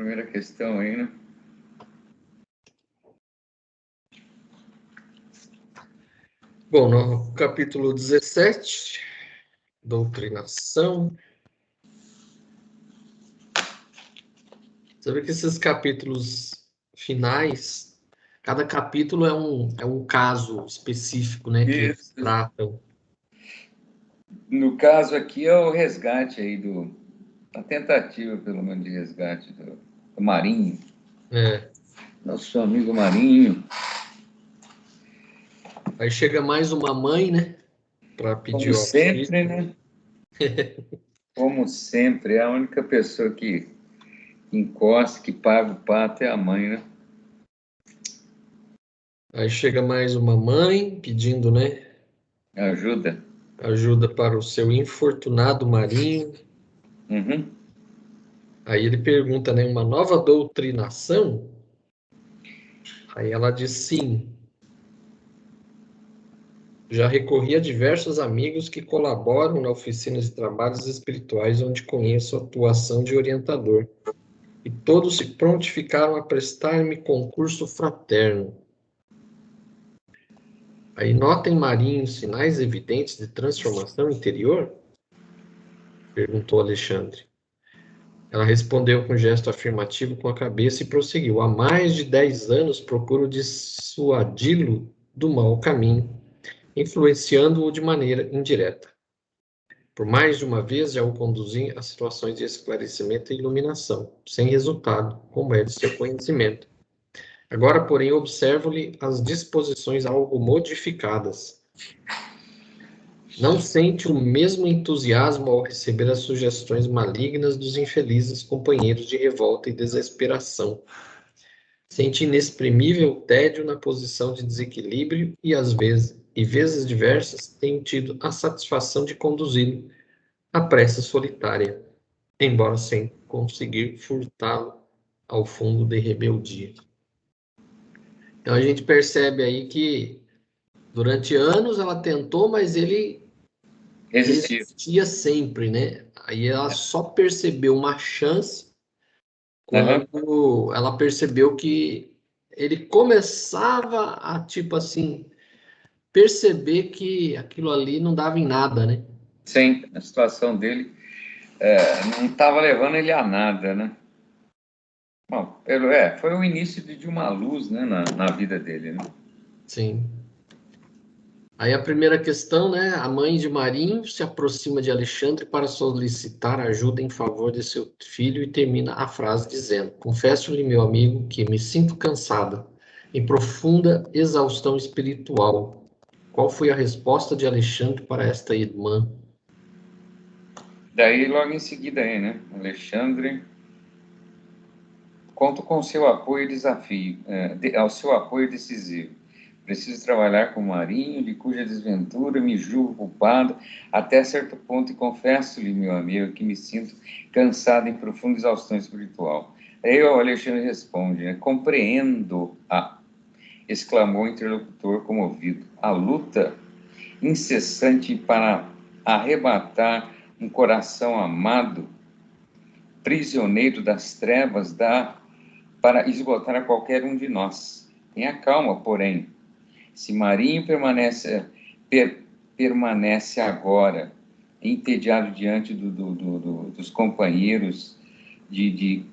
primeira questão aí, né? Bom, no capítulo 17, doutrinação. Você vê que esses capítulos finais, cada capítulo é um caso específico, né, que eles Isso. tratam. No caso aqui é o resgate aí a tentativa, pelo menos, de resgate do Marinho, É. nosso amigo Marinho. Aí chega mais uma mãe, né, para pedir Como o auxílio. sempre, né? Como sempre, é a única pessoa que encosta, que paga o pato é a mãe, né? Aí chega mais uma mãe pedindo, né, Ajuda. ajuda para o seu infortunado Marinho. Uhum. Aí ele pergunta, né, uma nova doutrinação? Aí ela diz sim. Já recorri a diversos amigos que colaboram na oficina de trabalhos espirituais, onde conheço a atuação de orientador. E todos se prontificaram a prestar-me concurso fraterno. Aí notem, Marinho, sinais evidentes de transformação interior? Perguntou Alexandre. Ela respondeu com gesto afirmativo com a cabeça e prosseguiu. Há mais de 10 anos procuro dissuadi-lo do mau caminho, influenciando-o de maneira indireta. Por mais de uma vez já o conduzi a situações de esclarecimento e iluminação, sem resultado, como é de seu conhecimento. Agora, porém, observo-lhe as disposições algo modificadas. Não sente o mesmo entusiasmo ao receber as sugestões malignas dos infelizes companheiros de revolta e desesperação. Sente inexprimível tédio na posição de desequilíbrio e, às vezes, e vezes diversas, tenho tido a satisfação de conduzi-lo à prece solitária, embora sem conseguir furtá-lo ao fundo de rebeldia. Então a gente percebe aí que durante anos ela tentou, mas ele Resistiu. resistia sempre, né? Aí ela só percebeu uma chance Uhum. quando ela percebeu que ele começava a, tipo assim, perceber que aquilo ali não dava em nada, né? Sim, a situação dele não estava levando ele a nada, né? Bom, foi o início de uma luz, né, na vida dele, né? Sim. Aí a primeira questão, né? A mãe de Marinho se aproxima de Alexandre para solicitar ajuda em favor de seu filho e termina a frase dizendo: Confesso-lhe, meu amigo, que me sinto cansada, em profunda exaustão espiritual. Qual foi a resposta de Alexandre para esta irmã? Daí, logo em seguida, aí, né? Alexandre, conto com seu apoio e desafio, ao seu apoio decisivo. Preciso trabalhar com o Marinho, de cuja desventura me julgo culpado até certo ponto, e confesso-lhe, meu amigo, que me sinto cansado em profunda exaustão espiritual. Aí o Alexandre responde, né? Compreendo-a, exclamou o interlocutor comovido. A luta incessante para arrebatar um coração amado, prisioneiro das trevas, dá para esgotar a qualquer um de nós. Tenha calma, porém. Se Marinho permanece agora entediado diante dos companheiros de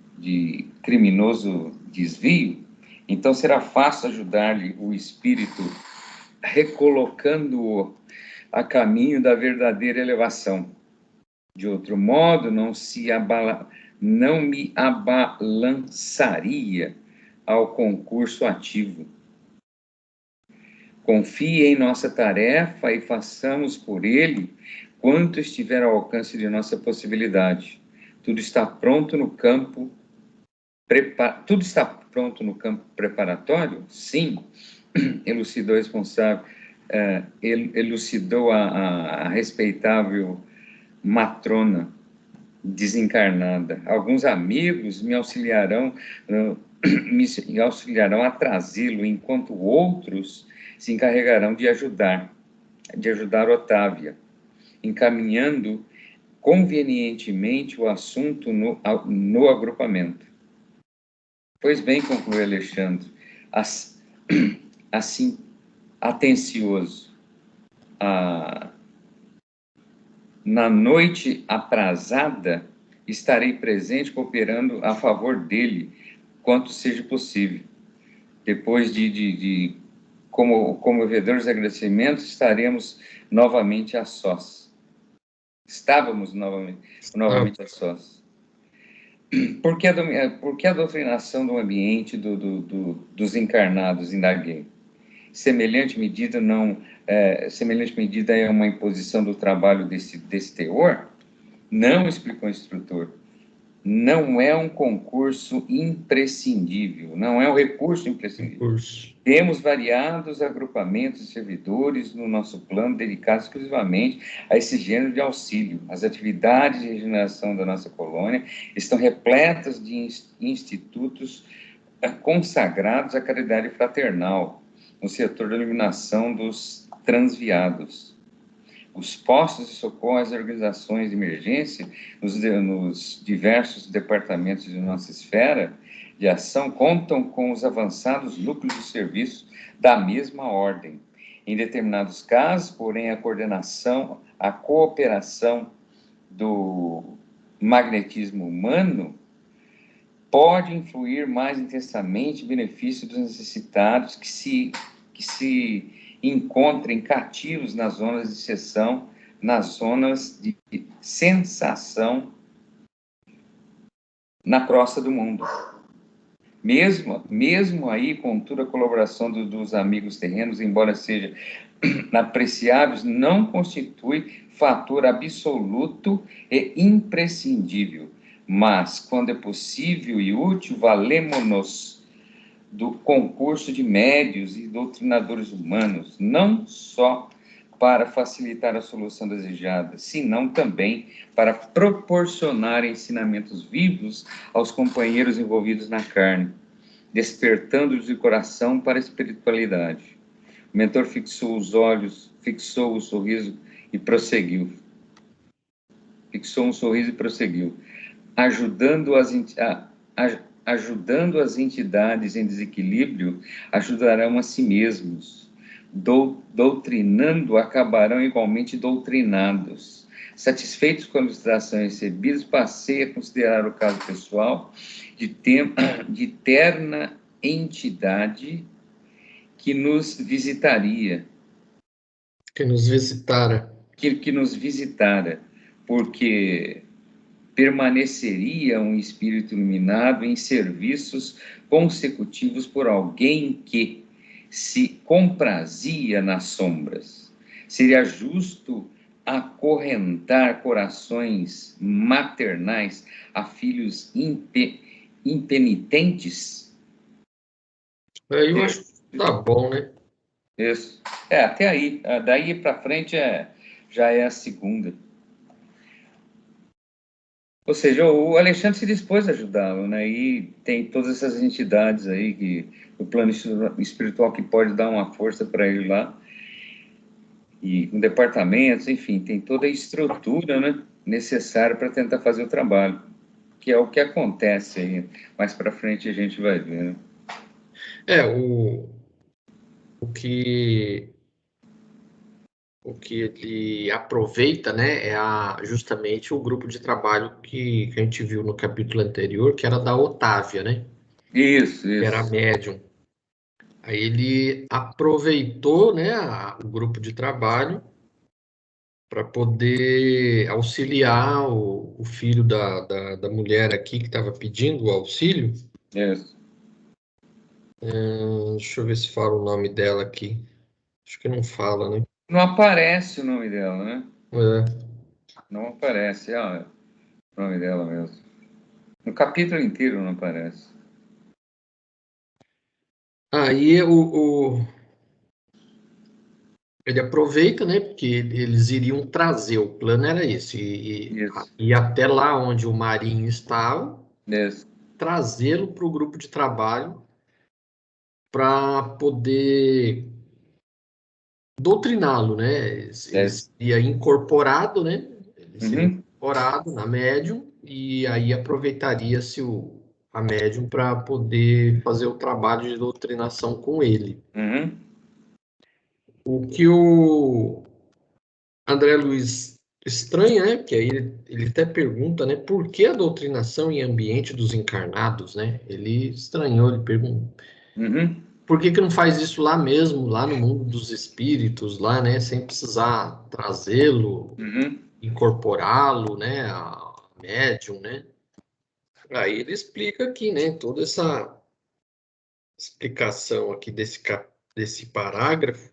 criminoso desvio, então será fácil ajudar-lhe o espírito, recolocando-o a caminho da verdadeira elevação. De outro modo, não me abalançaria ao concurso ativo. Confie em nossa tarefa e façamos por ele quanto estiver ao alcance de nossa possibilidade. Tudo está pronto no campo preparatório? Sim, elucidou o responsável, elucidou a respeitável matrona desencarnada. Alguns amigos me auxiliarão a trazê-lo, enquanto outros se encarregarão de ajudar Otávia, encaminhando convenientemente o assunto no agrupamento. Pois bem, conclui Alexandre, assim, atencioso. Na noite aprazada, estarei presente cooperando a favor dele, quanto seja possível. Depois como comovedores agradecimentos, estaremos novamente a sós. Estávamos novamente a sós. Por que a doutrinação do ambiente dos encarnados, indaguei? Semelhante medida é uma imposição do trabalho desse teor? Não, explicou o instrutor. Não é um concurso imprescindível, não é um recurso imprescindível. Temos variados agrupamentos de servidores no nosso plano dedicados exclusivamente a esse gênero de auxílio. As atividades de regeneração da nossa colônia estão repletas de institutos consagrados à caridade fraternal, no setor da iluminação dos transviados. Os postos de socorro às organizações de emergência nos diversos departamentos de nossa esfera de ação contam com os avançados núcleos de serviço da mesma ordem. Em determinados casos, porém, a cooperação do magnetismo humano pode influir mais intensamente em benefício dos necessitados que se encontrem cativos nas zonas de seção, nas zonas de sensação na crosta do mundo. Mesmo aí, com toda a colaboração dos amigos terrenos, embora seja apreciáveis, não constitui fator absoluto e imprescindível. Mas, quando é possível e útil, valemo-nos do concurso de médios e doutrinadores humanos, não só para facilitar a solução desejada, senão também para proporcionar ensinamentos vivos aos companheiros envolvidos na carne, despertando-os o coração para a espiritualidade. O mentor fixou os olhos, fixou o sorriso e prosseguiu. Fixou um sorriso e prosseguiu. Ajudando as entidades em desequilíbrio, ajudarão a si mesmos. Doutrinando, acabarão igualmente doutrinados. Satisfeitos com a ilustração recebida, passei a considerar o caso pessoal de terna entidade que nos visitaria. Que nos visitara. Que nos visitara, porque permaneceria um espírito iluminado em serviços consecutivos por alguém que se comprazia nas sombras. Seria justo acorrentar corações maternais a filhos impenitentes? Eu acho que tá bom, né? Isso. Até aí. Daí para frente já é a segunda. Ou seja, o Alexandre se dispôs a ajudá-lo, né? E tem todas essas entidades aí, o plano espiritual que pode dar uma força para ele lá. E com departamentos, enfim, tem toda a estrutura, né, necessária para tentar fazer o trabalho. Que é o que acontece aí. Mais para frente a gente vai ver, né? O que ele aproveita, né, justamente o grupo de trabalho que a gente viu no capítulo anterior, que era da Otávia, né? Isso. Que era médium. Aí ele aproveitou, né, o grupo de trabalho para poder auxiliar o filho da mulher aqui que estava pedindo o auxílio. Isso. Deixa eu ver se fala o nome dela aqui. Acho que não fala, né? Não aparece o nome dela, né? Não aparece, o nome dela mesmo. No capítulo inteiro não aparece. Aí ele aproveita, né? Porque eles iriam trazer, o plano era esse, e até lá onde o Marinho estava, trazê-lo para o grupo de trabalho para poder doutriná-lo, né? Ele seria incorporado, né? Ele seria incorporado na médium, e aí aproveitaria-se a médium para poder fazer o trabalho de doutrinação com ele. Uhum. O que o André Luiz estranha, né? Porque aí ele até pergunta, né? Por que a doutrinação em ambiente dos encarnados, né? Ele estranhou, ele pergunta. Uhum. Por que que não faz isso lá mesmo, lá no mundo dos espíritos, lá, né? Sem precisar trazê-lo, Uhum. incorporá-lo, né? A médium, né? Aí ele explica aqui, né? Toda essa explicação aqui desse parágrafo,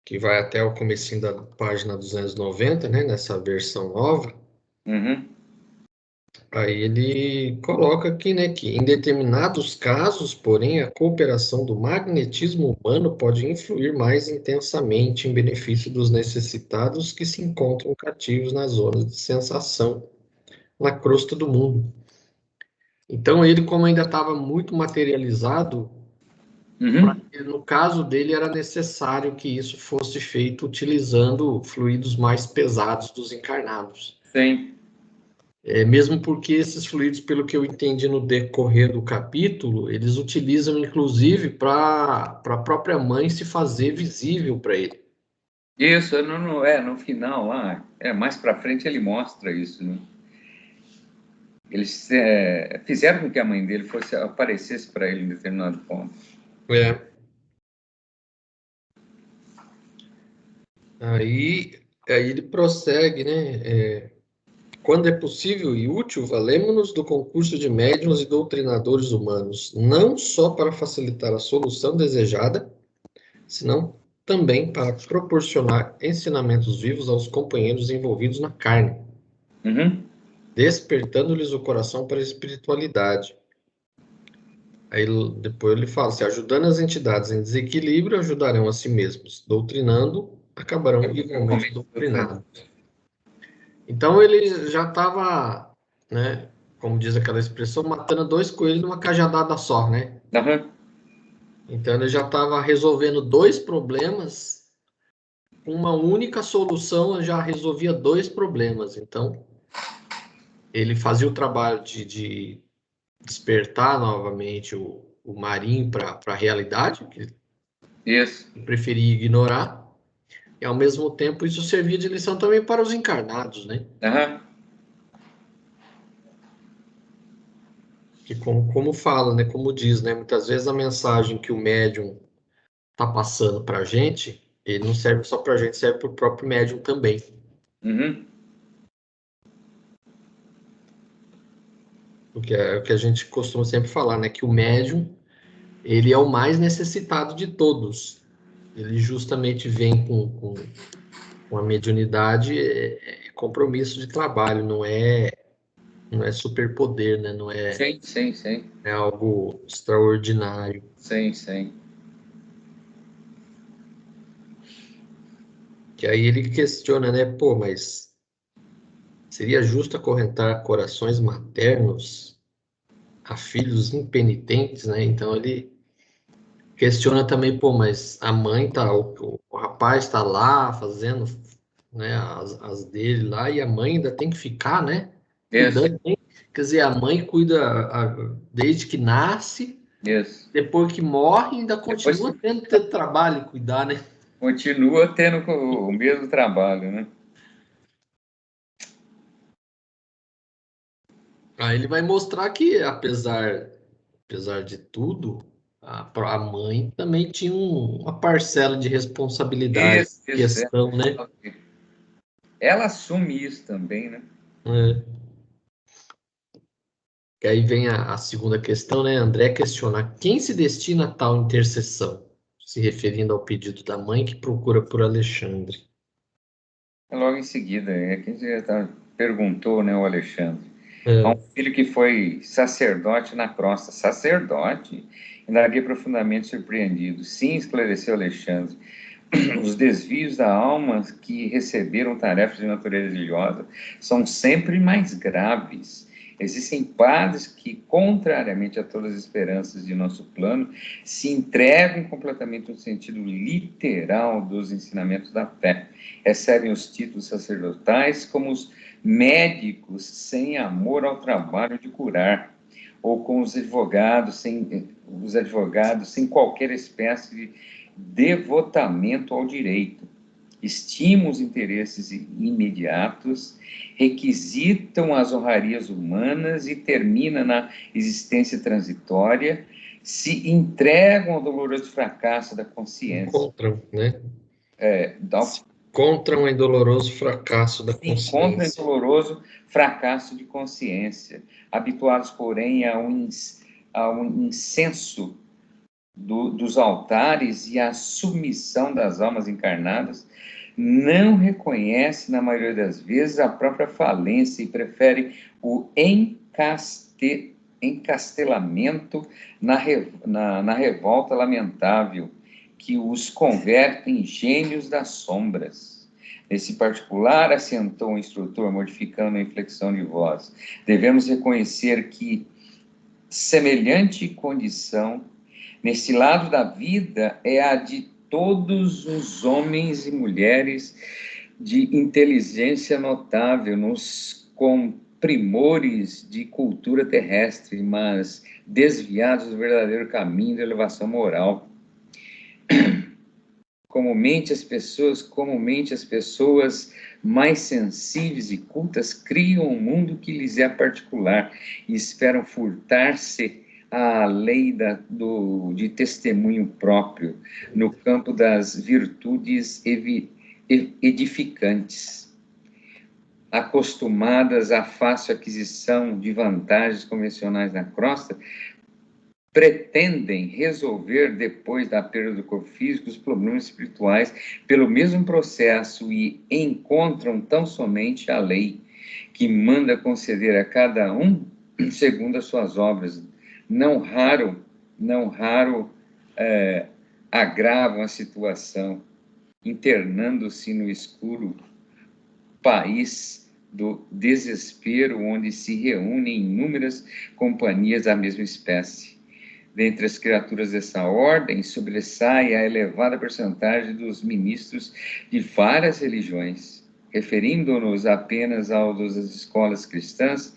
que vai até o comecinho da página 290, né? Nessa versão nova. Uhum. Aí ele coloca aqui, né, que em determinados casos, porém, a cooperação do magnetismo humano pode influir mais intensamente em benefício dos necessitados que se encontram cativos nas zonas de sensação, na crosta do mundo. Então, ele, como ainda estava muito materializado, Uhum. no caso dele era necessário que isso fosse feito utilizando fluidos mais pesados dos encarnados. Sim. Mesmo porque esses fluidos, pelo que eu entendi no decorrer do capítulo, eles utilizam inclusive para a própria mãe se fazer visível para ele. Isso, no final lá, mais para frente ele mostra isso, né? Eles fizeram com que a mãe dele aparecesse para ele em determinado ponto. É. Aí ele prossegue, né? Quando é possível e útil, valemos-nos do concurso de médiuns e doutrinadores humanos, não só para facilitar a solução desejada, senão também para proporcionar ensinamentos vivos aos companheiros envolvidos na carne, Uhum. despertando-lhes o coração para a espiritualidade. Aí depois ele fala, se ajudando as entidades em desequilíbrio, ajudarão a si mesmos. Doutrinando, acabarão igualmente doutrinados. Então ele já estava, né, como diz aquela expressão, matando dois coelhos numa cajadada só, né? Uhum. Então ele já estava resolvendo dois problemas, uma única solução já resolvia dois problemas. Então ele fazia o trabalho de despertar novamente o Marinho para a realidade, que Isso. ele preferia ignorar, e ao mesmo tempo isso servia de lição também para os encarnados, né? Uhum. Que como fala, né? Como diz, né? Muitas vezes a mensagem que o médium está passando para a gente, ele não serve só para a gente, serve para o próprio médium também. Uhum. Porque é o que a gente costuma sempre falar, né? Que o médium, ele é o mais necessitado de todos. Ele justamente vem com a mediunidade, é compromisso de trabalho, não é superpoder, né? Não Sim, sim, sim. é algo extraordinário. Sim, sim. Que aí ele questiona, né? Pô, mas seria justo acorrentar corações maternos a filhos impenitentes, né? Então ele questiona também, pô, mas a mãe tá, o rapaz tá lá fazendo, né, as dele lá, e a mãe ainda tem que ficar, né, Isso, cuidando, hein? Quer dizer, a mãe cuida desde que nasce, isso. depois que morre, ainda Depois continua tendo que ter trabalho e cuidar, né? continua tendo o mesmo trabalho, né? Aí ele vai mostrar que, apesar de tudo, a mãe também tinha uma parcela de responsabilidade, Isso, isso. questão, né? Ela assume isso também, né? É. Que aí vem a segunda questão, né? André questiona quem se destina a tal intercessão, se referindo ao pedido da mãe que procura por Alexandre. Logo em seguida, quem já perguntou, né, o Alexandre. Há um É, filho que foi sacerdote na crosta. Sacerdote? Indaguei profundamente surpreendido. Sim, esclareceu Alexandre. Os desvios da alma que receberam tarefas de natureza religiosa são sempre mais graves. Existem padres que, contrariamente a todas as esperanças de nosso plano, se entregam completamente no sentido literal dos ensinamentos da fé. Recebem os títulos sacerdotais como os médicos sem amor ao trabalho de curar. ou com os advogados sem qualquer espécie de devotamento ao direito. Estimam os interesses imediatos, requisitam as honrarias humanas e terminam na existência transitória, se entregam ao doloroso fracasso da consciência. Encontram, né? Se encontram em doloroso fracasso da consciência. Encontram em doloroso fracasso de consciência, habituados, porém, ao incenso dos altares e à submissão das almas encarnadas, não reconhece, na maioria das vezes, a própria falência e prefere o encastelamento na revolta lamentável, que os converte em gênios das sombras. Nesse particular, assentou o instrutor, modificando a inflexão de voz, devemos reconhecer que semelhante condição, nesse lado da vida, é a de todos os homens e mulheres de inteligência notável, com primores de cultura terrestre, mas desviados do verdadeiro caminho da elevação moral. Comumente as pessoas mais sensíveis e cultas criam um mundo que lhes é particular e esperam furtar-se à lei de testemunho próprio no campo das virtudes edificantes. Acostumadas à fácil aquisição de vantagens convencionais na crosta, pretendem resolver, depois da perda do corpo físico, os problemas espirituais pelo mesmo processo e encontram tão somente a lei, que manda conceder a cada um segundo as suas obras. Não raro agravam a situação, internando-se no escuro país do desespero, onde se reúnem inúmeras companhias da mesma espécie. Dentre as criaturas dessa ordem, sobressai a elevada percentagem dos ministros de várias religiões. Referindo-nos apenas aos das escolas cristãs,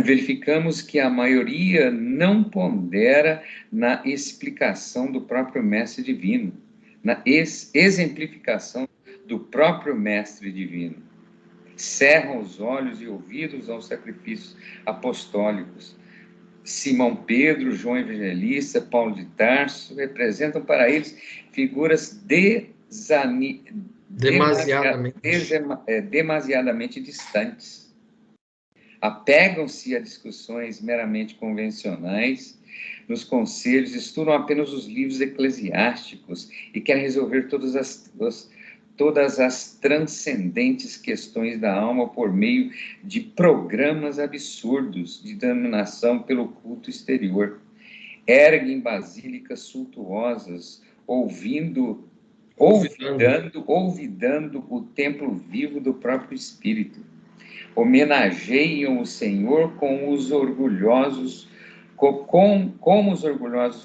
verificamos que a maioria não pondera na explicação do próprio Mestre Divino, na exemplificação do próprio Mestre Divino. Cerram os olhos e ouvidos aos sacrifícios apostólicos. Simão Pedro, João Evangelista, Paulo de Tarso, representam para eles figuras demasiadamente distantes. Apegam-se a discussões meramente convencionais, nos conselhos, estudam apenas os livros eclesiásticos e querem resolver todas as transcendentes questões da alma por meio de programas absurdos de dominação pelo culto exterior. Erguem basílicas suntuosas, olvidando o templo vivo do próprio Espírito. Homenageiam o Senhor como os orgulhosos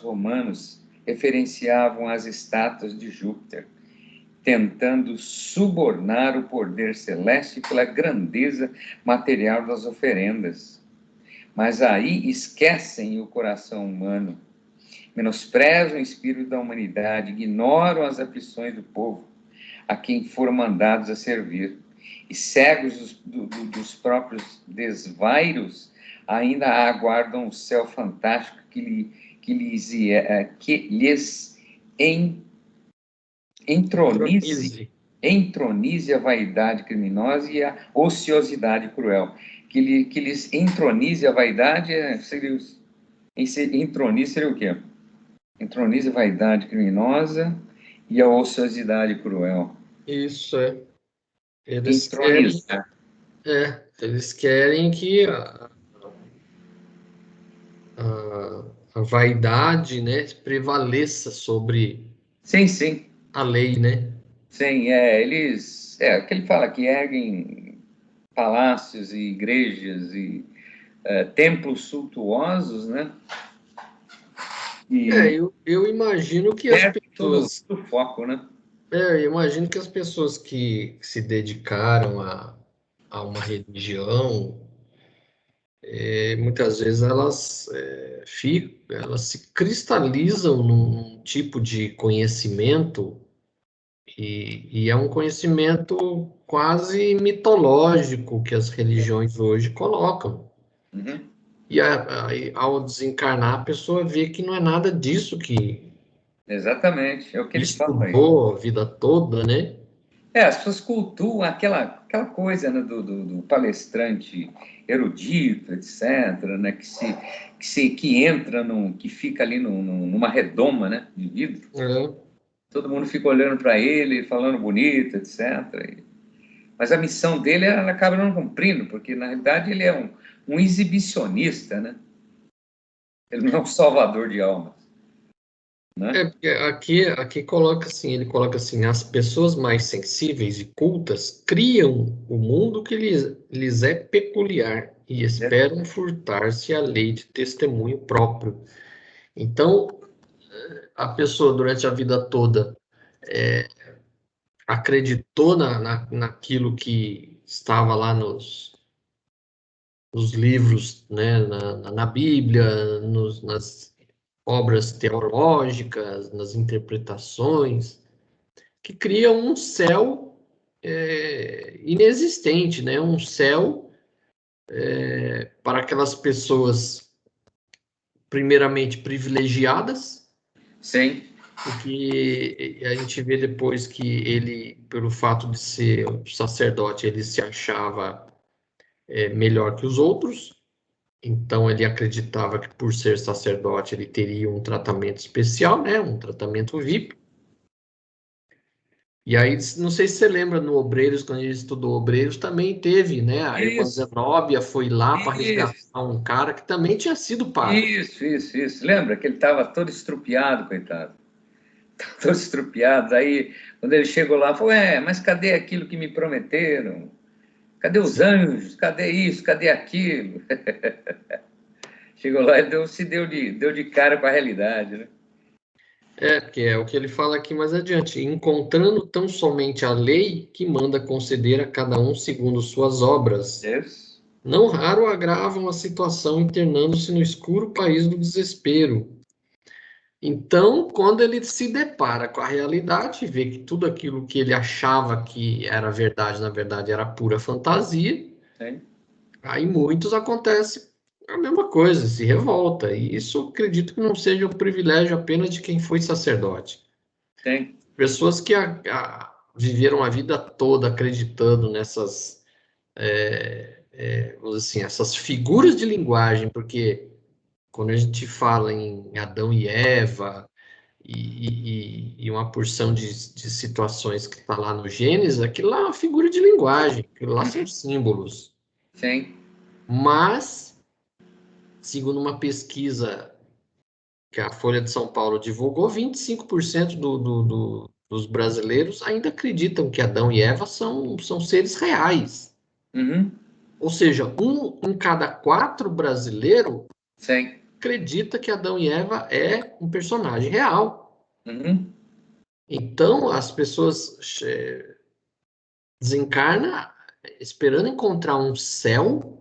romanos referenciavam as estátuas de Júpiter, tentando subornar o poder celeste pela grandeza material das oferendas. Mas aí esquecem o coração humano, menosprezam o espírito da humanidade, ignoram as aflições do povo, a quem foram mandados a servir, e cegos dos próprios desvairos, ainda aguardam o céu fantástico que lhes entronize a vaidade criminosa e a ociosidade cruel. Que lhes entronize a vaidade, entronize seria o quê? Entronize a vaidade criminosa e a ociosidade cruel. Isso, é. Eles querem que a vaidade, né, prevaleça sobre sim. a lei, né? Sim, o que ele fala, que erguem palácios e igrejas e templos suntuosos, né? Eu imagino que as pessoas... do foco, né? Eu imagino que as pessoas que se dedicaram a uma religião, muitas vezes elas se cristalizam num tipo de conhecimento e é um conhecimento quase mitológico que as religiões hoje colocam. Uhum. E ao desencarnar, a pessoa vê que não é nada disso que Exatamente, é o que ele fala aí. estudou a vida toda, né? As pessoas cultuam aquela coisa, né, do palestrante erudito, etc., né, que entra, que fica ali numa redoma, né, de vidro. É, Todo mundo fica olhando para ele, falando bonito, etc. Mas a missão dele, ela acaba não cumprindo, porque, na realidade, ele é um exibicionista, né? Ele não é um salvador de almas, né? porque aqui coloca assim, ele coloca assim, as pessoas mais sensíveis e cultas criam o mundo que lhes é peculiar e esperam furtar-se à lei de testemunho próprio. Então, a pessoa durante a vida toda acreditou naquilo que estava lá nos livros, né, na Bíblia, nas obras teológicas, nas interpretações, que cria um céu inexistente, né? Um céu para aquelas pessoas, primeiramente, privilegiadas, Sim. porque a gente vê depois que ele, pelo fato de ser sacerdote, ele se achava melhor que os outros, então ele acreditava que por ser sacerdote ele teria um tratamento especial, né? Um tratamento VIP. E aí, não sei se você lembra no Obreiros, quando a gente estudou Obreiros, também teve, né? A irmã Isso, Zenóbia foi lá para resgatar isso, um cara que também tinha sido padre. isso. Lembra que ele estava todo estrupiado, coitado? Todo estrupiado. Aí, quando ele chegou lá, falou: mas cadê aquilo que me prometeram? Cadê os Sim. anjos? Cadê isso? Cadê aquilo? Chegou lá e deu de cara com a realidade, né? Porque é o que ele fala aqui mais adiante. Encontrando tão somente a lei que manda conceder a cada um segundo suas obras. Isso. Não raro agravam a situação internando-se no escuro país do desespero. Então, quando ele se depara com a realidade, vê que tudo aquilo que ele achava que era verdade, na verdade era pura fantasia, Sim. aí muitos acontece a mesma coisa, se revolta. E isso acredito que não seja o privilégio apenas de quem foi sacerdote. Sim. Pessoas que viveram a vida toda acreditando nessas, vamos dizer assim, essas figuras de linguagem, porque quando a gente fala em Adão e Eva, e uma porção de situações que está lá no Gênesis, aquilo lá é uma figura de linguagem, aquilo lá são símbolos. Sim. Mas, segundo uma pesquisa que a Folha de São Paulo divulgou, 25% dos brasileiros ainda acreditam que Adão e Eva são seres reais. Uhum. Ou seja, um em cada quatro brasileiro Sim. acredita que Adão e Eva é um personagem real. Uhum. Então, as pessoas desencarnam esperando encontrar um céu,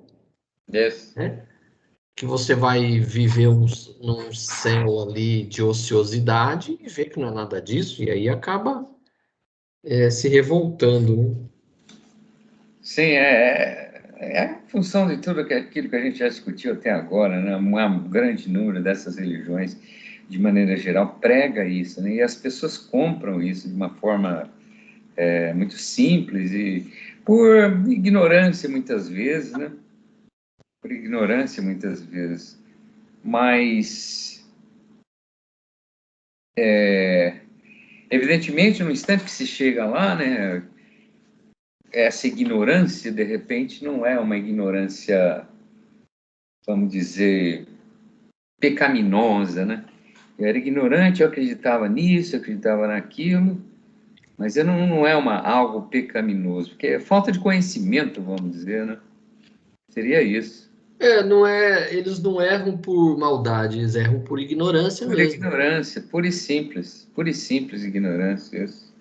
Isso. né? Que você vai viver num céu ali de ociosidade e vê que não é nada disso, e aí acaba se revoltando, né? Sim, é a função de tudo aquilo que a gente já discutiu até agora, né? Um grande número dessas religiões, de maneira geral, prega isso, né? E as pessoas compram isso de uma forma muito simples e por ignorância, muitas vezes, né? Por ignorância, muitas vezes. Mas, evidentemente, no instante que se chega lá, né? Essa ignorância, de repente, não é uma ignorância, vamos dizer, pecaminosa, né? Eu era ignorante, eu acreditava nisso, eu acreditava naquilo, mas eu não é algo pecaminoso, porque é falta de conhecimento, vamos dizer, né? Seria isso. Não é, eles não erram por maldade, eles erram por ignorância Pura mesmo. ignorância, pura e simples ignorância. Isso.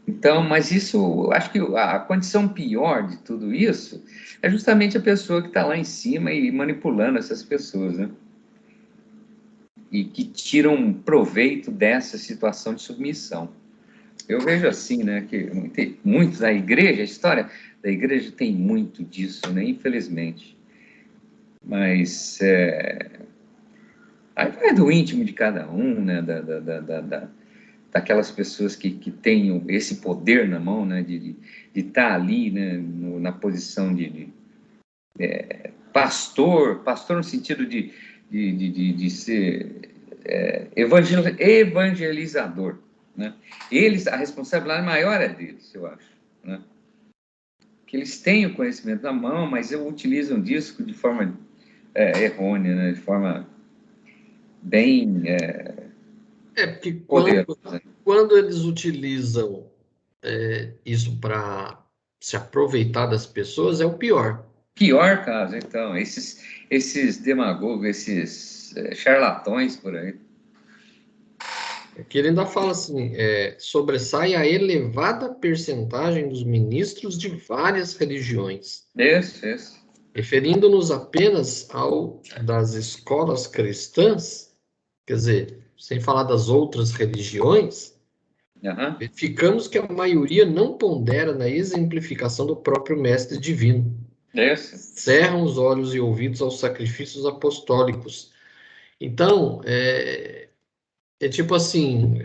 Então, mas isso, acho que a condição pior de tudo isso é justamente a pessoa que está lá em cima e manipulando essas pessoas, né? E que tiram proveito dessa situação de submissão. Eu vejo assim, né, que muitos, a igreja, a história da igreja tem muito disso, né, infelizmente. Mas aí vai do íntimo de cada um, né, daquelas pessoas que têm esse poder na mão, né, de estar ali, né, na posição de pastor no sentido de ser evangelizador, né? Eles, a responsabilidade maior é deles, eu acho, né? Que eles têm o conhecimento na mão, mas utilizam disso de forma errônea, né? De forma bem Porque poderosa. quando eles utilizam isso para se aproveitar das pessoas, é o pior. Pior caso, então, esses demagogos, esses charlatões por aí. Que ele ainda fala assim, sobressai a elevada percentagem dos ministros de várias religiões, Isso. referindo-nos apenas ao das escolas cristãs, quer dizer, sem falar das outras religiões, Uhum. verificamos que a maioria não pondera na exemplificação do próprio Mestre Divino. Isso. Cerram os olhos e ouvidos aos sacrifícios apostólicos. Então, tipo assim,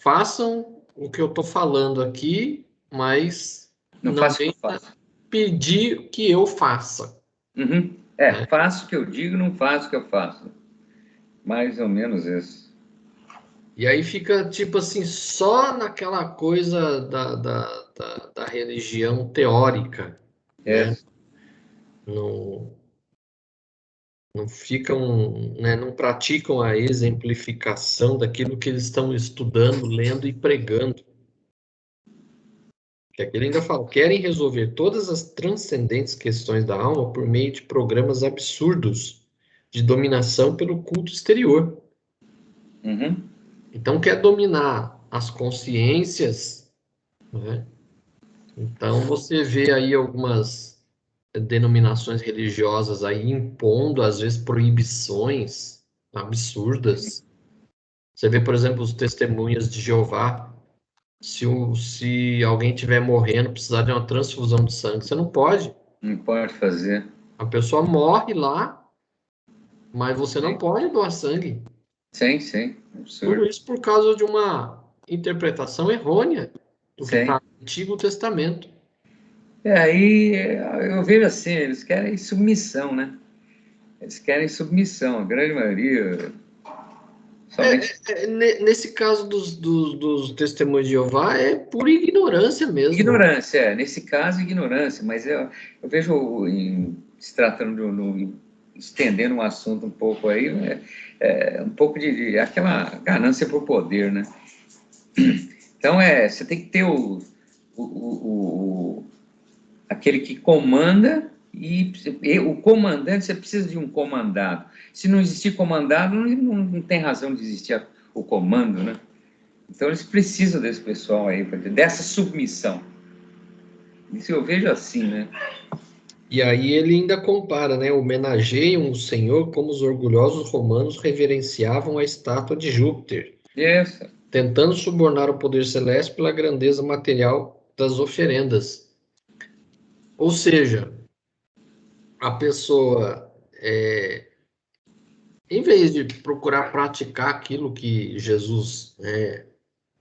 façam o que eu estou falando aqui, mas Não não faço o que eu venha faço. pedir que eu faça. Uhum. Né? Faço o que eu digo, não faço o que eu faço. Mais ou menos isso. E aí fica, tipo assim, só naquela coisa da religião teórica, né? Isso. Não, não ficam, né? Não praticam a exemplificação daquilo que eles estão estudando, lendo e pregando. Que aqui ele ainda fala, querem resolver todas as transcendentes questões da alma por meio de programas absurdos de dominação pelo culto exterior. Uhum. Então, quer dominar as consciências, né? Então, você vê aí algumas denominações religiosas aí impondo, às vezes, proibições absurdas. Você vê, por exemplo, os testemunhas de Jeová. Se alguém estiver morrendo, precisar de uma transfusão de sangue, você não pode. Não pode fazer. A pessoa morre lá, mas você não Sim, pode doar sangue. sim. Tudo Absurdo. isso por causa de uma interpretação errônea do que está Sim. no Antigo Testamento. Aí eu vejo assim, eles querem submissão, né? Eles querem submissão, a grande maioria, somente Nesse caso dos testemunhos de Jeová, é pura ignorância mesmo. ignorância, nesse caso, ignorância, mas eu vejo, se tratando estendendo um assunto um pouco aí, um pouco de aquela ganância por poder, né? Então, você tem que ter aquele que comanda e o comandante, você precisa de um comandado. Se não existir comandado, não tem razão de existir o comando, né? Então, eles precisam desse pessoal aí, dessa submissão. Isso eu vejo assim, né? E aí ele ainda compara, né? Homenageiam o Senhor como os orgulhosos romanos reverenciavam a estátua de Júpiter, Isso. tentando subornar o poder celeste pela grandeza material das oferendas. Ou seja, a pessoa, em vez de procurar praticar aquilo que Jesus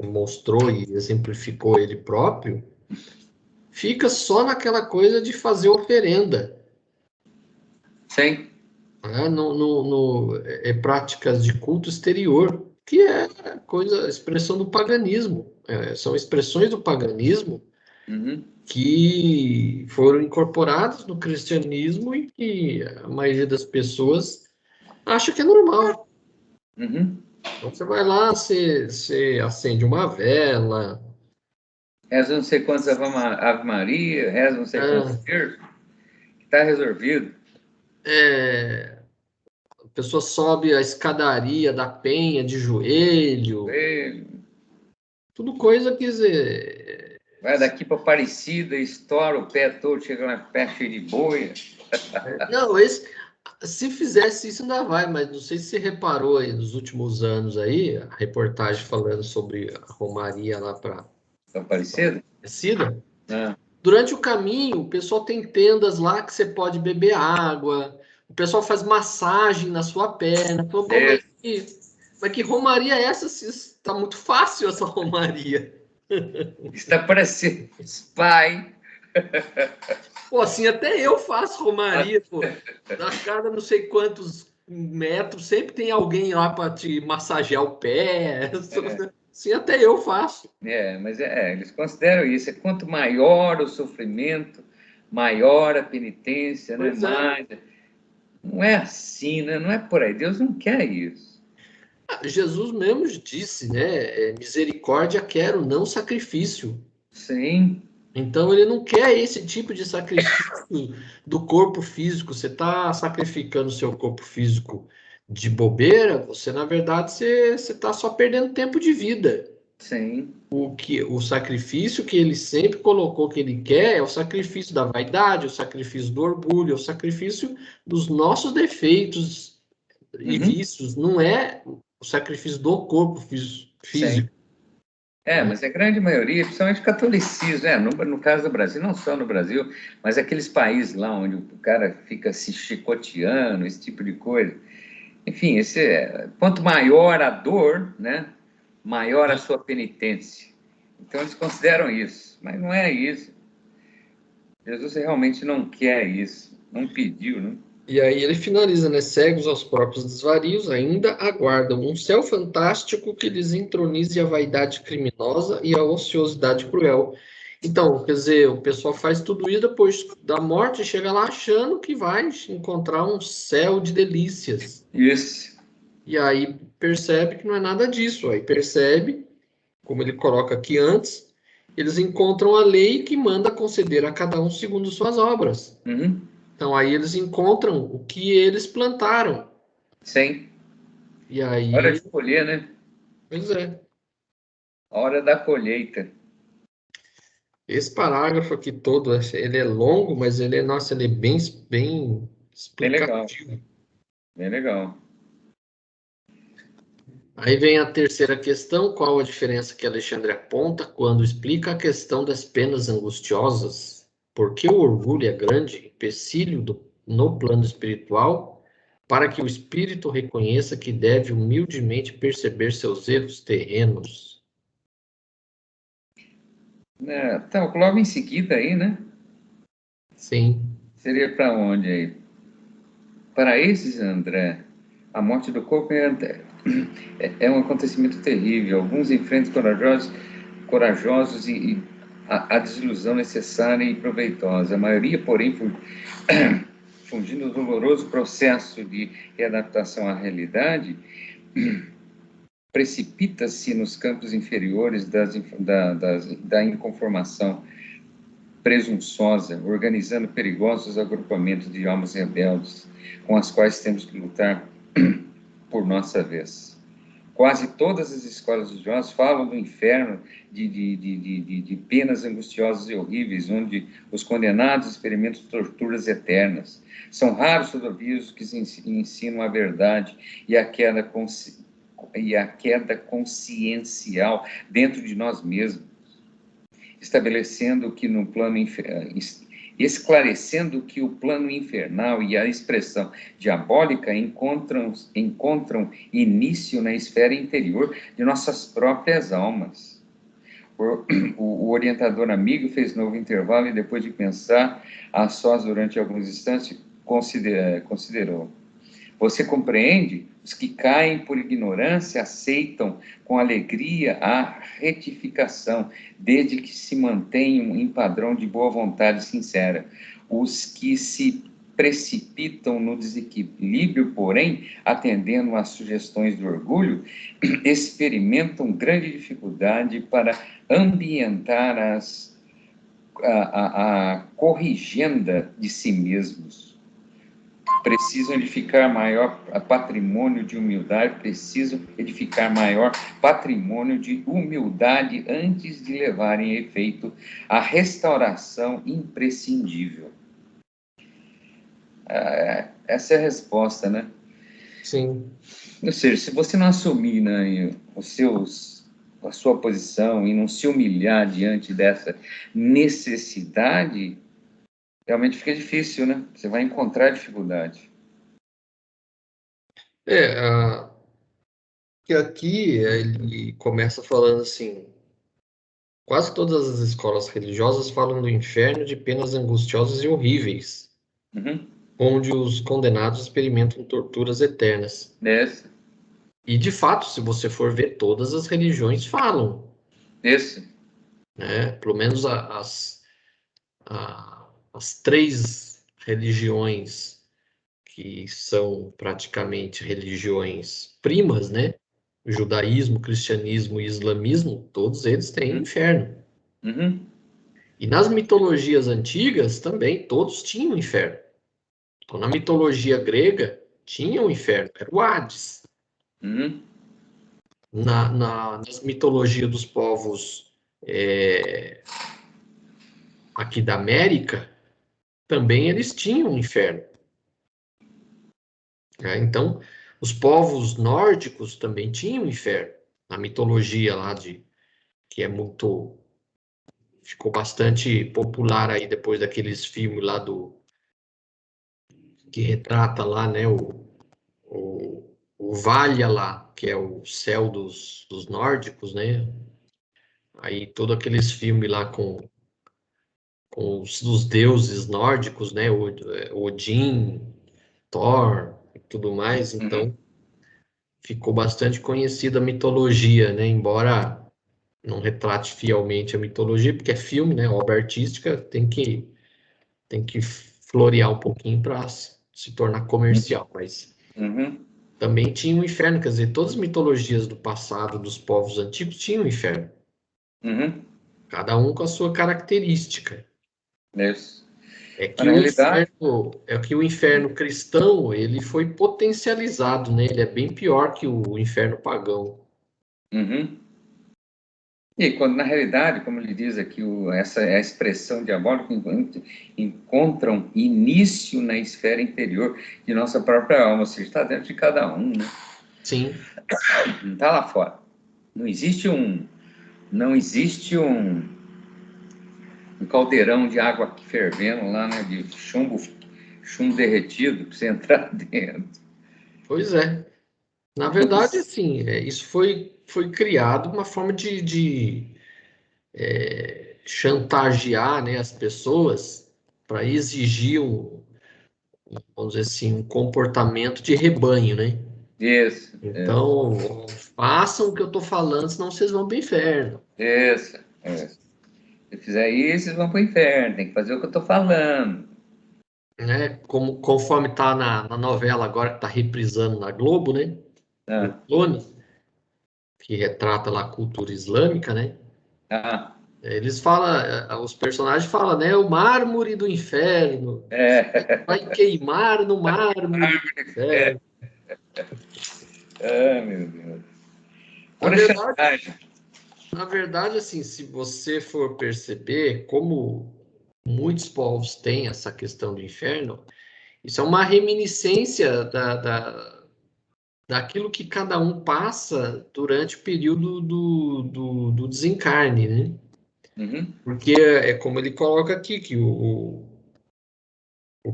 mostrou e exemplificou ele próprio, fica só naquela coisa de fazer oferenda, Sim. né? Práticas de culto exterior, que é coisa, expressão do paganismo. São expressões do paganismo Uhum. que foram incorporadas no cristianismo e que a maioria das pessoas acha que é normal. Uhum. Então você vai lá, você acende uma vela, Reza não sei quantas Ave Maria, reza não sei quantos ah, terços, que está resolvido. a pessoa sobe a escadaria da penha de joelho, E, tudo coisa, quer dizer, Vai daqui para Aparecida, estoura o pé todo, chega lá pé cheio de boia. Não, se fizesse isso ainda vai, mas não sei se você reparou aí nos últimos anos aí, a reportagem falando sobre a Romaria lá para Aparecida? Aparecida. Ah, Durante o caminho, o pessoal tem tendas lá que você pode beber água, o pessoal faz massagem na sua perna. Então, pô, é, mas que romaria é essa? Se está muito fácil essa romaria. está parecendo spa, hein? Pô, assim, até eu faço romaria, pô. Da cada não sei quantos metros, sempre tem alguém lá para te massagear o pé. Assim, até eu faço. Mas eles consideram isso. Quanto maior o sofrimento, maior a penitência, né? Pois é. Mais. Não é assim, né? Não é por aí. Deus não quer isso. Jesus mesmo disse, né? Misericórdia quero, não sacrifício. Sim. Então ele não quer esse tipo de sacrifício do corpo físico. Você está sacrificando o seu corpo físico de bobeira, você na verdade você está só perdendo tempo de vida. Sim. O sacrifício que ele sempre colocou que ele quer é o sacrifício da vaidade, o sacrifício do orgulho, é o sacrifício dos nossos defeitos e Uhum. vícios, não é o sacrifício do corpo Sim. físico, né? Mas a grande maioria, principalmente catolicismo, no caso do Brasil, não só no Brasil, mas aqueles países lá onde o cara fica se chicoteando, esse tipo de coisa. Enfim, quanto maior a dor, né, maior a sua penitência. Então eles consideram isso, mas não é isso. Jesus realmente não quer isso, não pediu, né? E aí ele finaliza, né? Cegos aos próprios desvarios, ainda aguardam um céu fantástico que lhes entronize a vaidade criminosa e a ociosidade cruel. Então, quer dizer, o pessoal faz tudo isso depois da morte, chega lá achando que vai encontrar um céu de delícias. Isso. E aí percebe que não é nada disso. Aí percebe, como ele coloca aqui antes, eles encontram a lei que manda conceder a cada um segundo suas obras. Uhum. Então aí eles encontram o que eles plantaram. Sim. E Hora aí, de colher, né? pois é. Hora da colheita. Esse parágrafo aqui todo, ele é longo, mas ele é, nossa, ele é bem Bem legal, explicativo. bem legal. Aí vem a terceira questão, qual a diferença que Alexandre aponta quando explica a questão das penas angustiosas? Por que o orgulho é grande empecilho no plano espiritual para que o espírito reconheça que deve humildemente perceber seus erros terrenos? Então, logo em seguida aí, né? Sim, Seria para onde aí? Para esses, André, a morte do corpo é um acontecimento terrível. Alguns enfrentam corajosos e a desilusão necessária e proveitosa. A maioria, porém, fundindo o doloroso processo de readaptação à realidade, precipita-se nos campos inferiores da inconformação presunçosa, organizando perigosos agrupamentos de almas rebeldes, com as quais temos que lutar por nossa vez. Quase todas as escolas religiosas falam do inferno, de penas angustiosas e horríveis, onde os condenados experimentam torturas eternas. São raros, todavia, os que ensinam a verdade e a queda consciencial dentro de nós mesmos, estabelecendo que no plano esclarecendo que o plano infernal e a expressão diabólica encontram início na esfera interior de nossas próprias almas. O orientador amigo fez novo intervalo e, depois de pensar a sós durante alguns instantes, considerou: você compreende? Os que caem por ignorância aceitam com alegria a retificação, desde que se mantenham em padrão de boa vontade sincera. Os que se precipitam no desequilíbrio, porém, atendendo às sugestões do orgulho, experimentam grande dificuldade para ambientar a corrigenda de si mesmos. precisam edificar maior patrimônio de humildade, precisam edificar maior patrimônio de humildade antes de levarem a efeito a restauração imprescindível. Essa é a resposta, né? Sim. Ou seja, se você não assumir, né, a sua posição e não se humilhar diante dessa necessidade, realmente fica difícil, né? Você vai encontrar dificuldade. Que aqui ele começa falando assim: quase todas as escolas religiosas falam do inferno de penas angustiosas e horríveis, Uhum. onde os condenados experimentam torturas eternas. Esse. E, de fato, se você for ver, todas as religiões falam, Esse. né? Pelo menos as três religiões que são praticamente religiões primas, né? O judaísmo, o cristianismo e o islamismo, todos eles têm inferno. Uhum. E nas mitologias antigas também, todos tinham inferno. Então, na mitologia grega, tinha o inferno, era o Hades. Uhum. Nas mitologias dos povos aqui da América, também eles tinham um inferno. Né? Então, os povos nórdicos também tinham um inferno. Na mitologia lá que é muito, ficou bastante popular aí depois daqueles filmes lá que retrata lá, né, o Valhalla, que é o céu dos nórdicos, né? Aí todos aqueles filmes lá com os deuses nórdicos, né? Odin, Thor e tudo mais. Então, ficou bastante conhecida a mitologia, né? Embora não retrate fielmente a mitologia, porque é filme, né? Obra artística tem que florear um pouquinho para se tornar comercial, mas Uhum. também tinha um inferno, quer dizer, todas as mitologias do passado dos povos antigos tinham um inferno, Uhum. cada um com a sua característica. Isso. É Mas, que na o realidade, inferno, é que o inferno cristão, ele foi potencializado, né? Ele é bem pior que o inferno pagão. uhum. E quando, na realidade, como ele diz aqui, essa é a expressão diabólica, encontram início na esfera interior de nossa própria alma, ou seja, está dentro de cada um, né? Sim, Não está lá fora. Não existe um caldeirão de água fervendo lá, né, de chumbo derretido para você entrar dentro. pois é. Na Não verdade, assim, isso foi criado uma forma de chantagear, né, as pessoas para exigir vamos dizer assim, um comportamento de rebanho, né? Isso, Então, façam o que eu estou falando, senão vocês vão para o inferno. isso. Se fizer isso, vocês vão para o inferno, tem que fazer o que eu estou falando. Né? Conforme está na novela agora que está reprisando na Globo, né? O Ah, Clone, que retrata lá a cultura islâmica, né? ah, Eles falam, os personagens falam, né? O mármore do inferno vai queimar no mármore do é, inferno. meu Deus. Na Pura verdade, chantagem. na verdade, assim, se você for perceber como muitos povos têm essa questão do inferno, isso é uma reminiscência daquilo que cada um passa durante o período do desencarne, né? Uhum, Porque é como ele coloca aqui, que o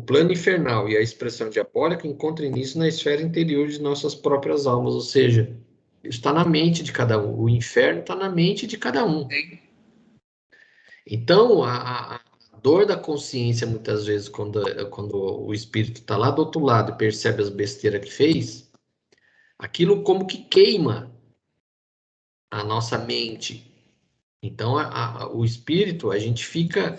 plano infernal e a expressão diabólica encontram início na esfera interior de nossas próprias almas, ou seja, isso está na mente de cada um. O inferno está na mente de cada um. sim. Então, a dor da consciência, muitas vezes, quando o espírito está lá do outro lado e percebe as besteiras que fez, aquilo como que queima a nossa mente. Então, o espírito, a gente fica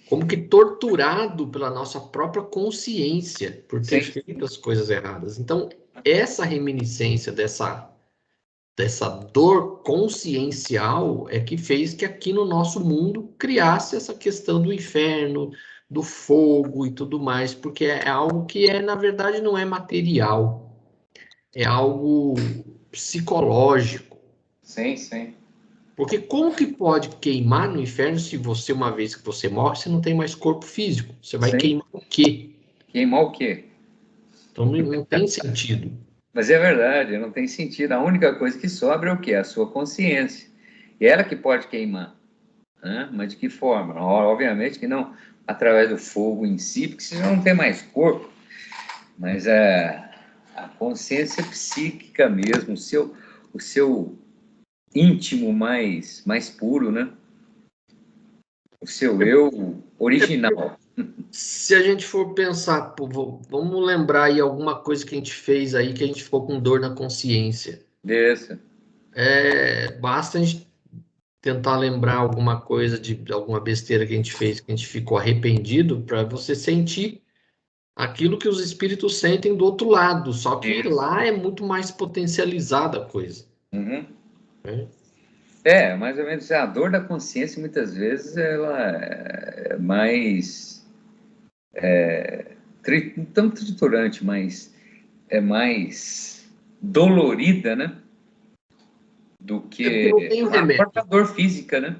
como que torturado pela nossa própria consciência por ter Sim. feito as coisas erradas. Então, essa reminiscência dessa dor consciencial é que fez que aqui no nosso mundo criasse essa questão do inferno, do fogo e tudo mais, porque é algo que na verdade, não é material, é algo psicológico. Sim, sim. Porque como que pode queimar no inferno se você, uma vez que você morre, você não tem mais corpo físico? Você vai Sim. queimar o quê? Queimar o quê? Então não tem sentido. Mas é verdade, não tem sentido. A única coisa que sobra é o quê? A sua consciência. E ela que pode queimar. Né? Mas de que forma? Obviamente que não através do fogo em si, porque você já não tem mais corpo, mas a consciência psíquica mesmo, o seu íntimo mais puro, né? O seu eu original. Se a gente for pensar, pô, vamos lembrar aí alguma coisa que a gente fez aí que a gente ficou com dor na consciência. Desse. Basta a gente tentar lembrar alguma coisa de alguma besteira que a gente fez, que a gente ficou arrependido, para você sentir aquilo que os espíritos sentem do outro lado, só que Isso. lá é muito mais potencializada a coisa. Uhum. Né? Mais ou menos. A dor da consciência, muitas vezes, ela é mais. Não tão triturante, mas é mais dolorida, né? Do É porque não que tem o a própria remédio. dor física, né?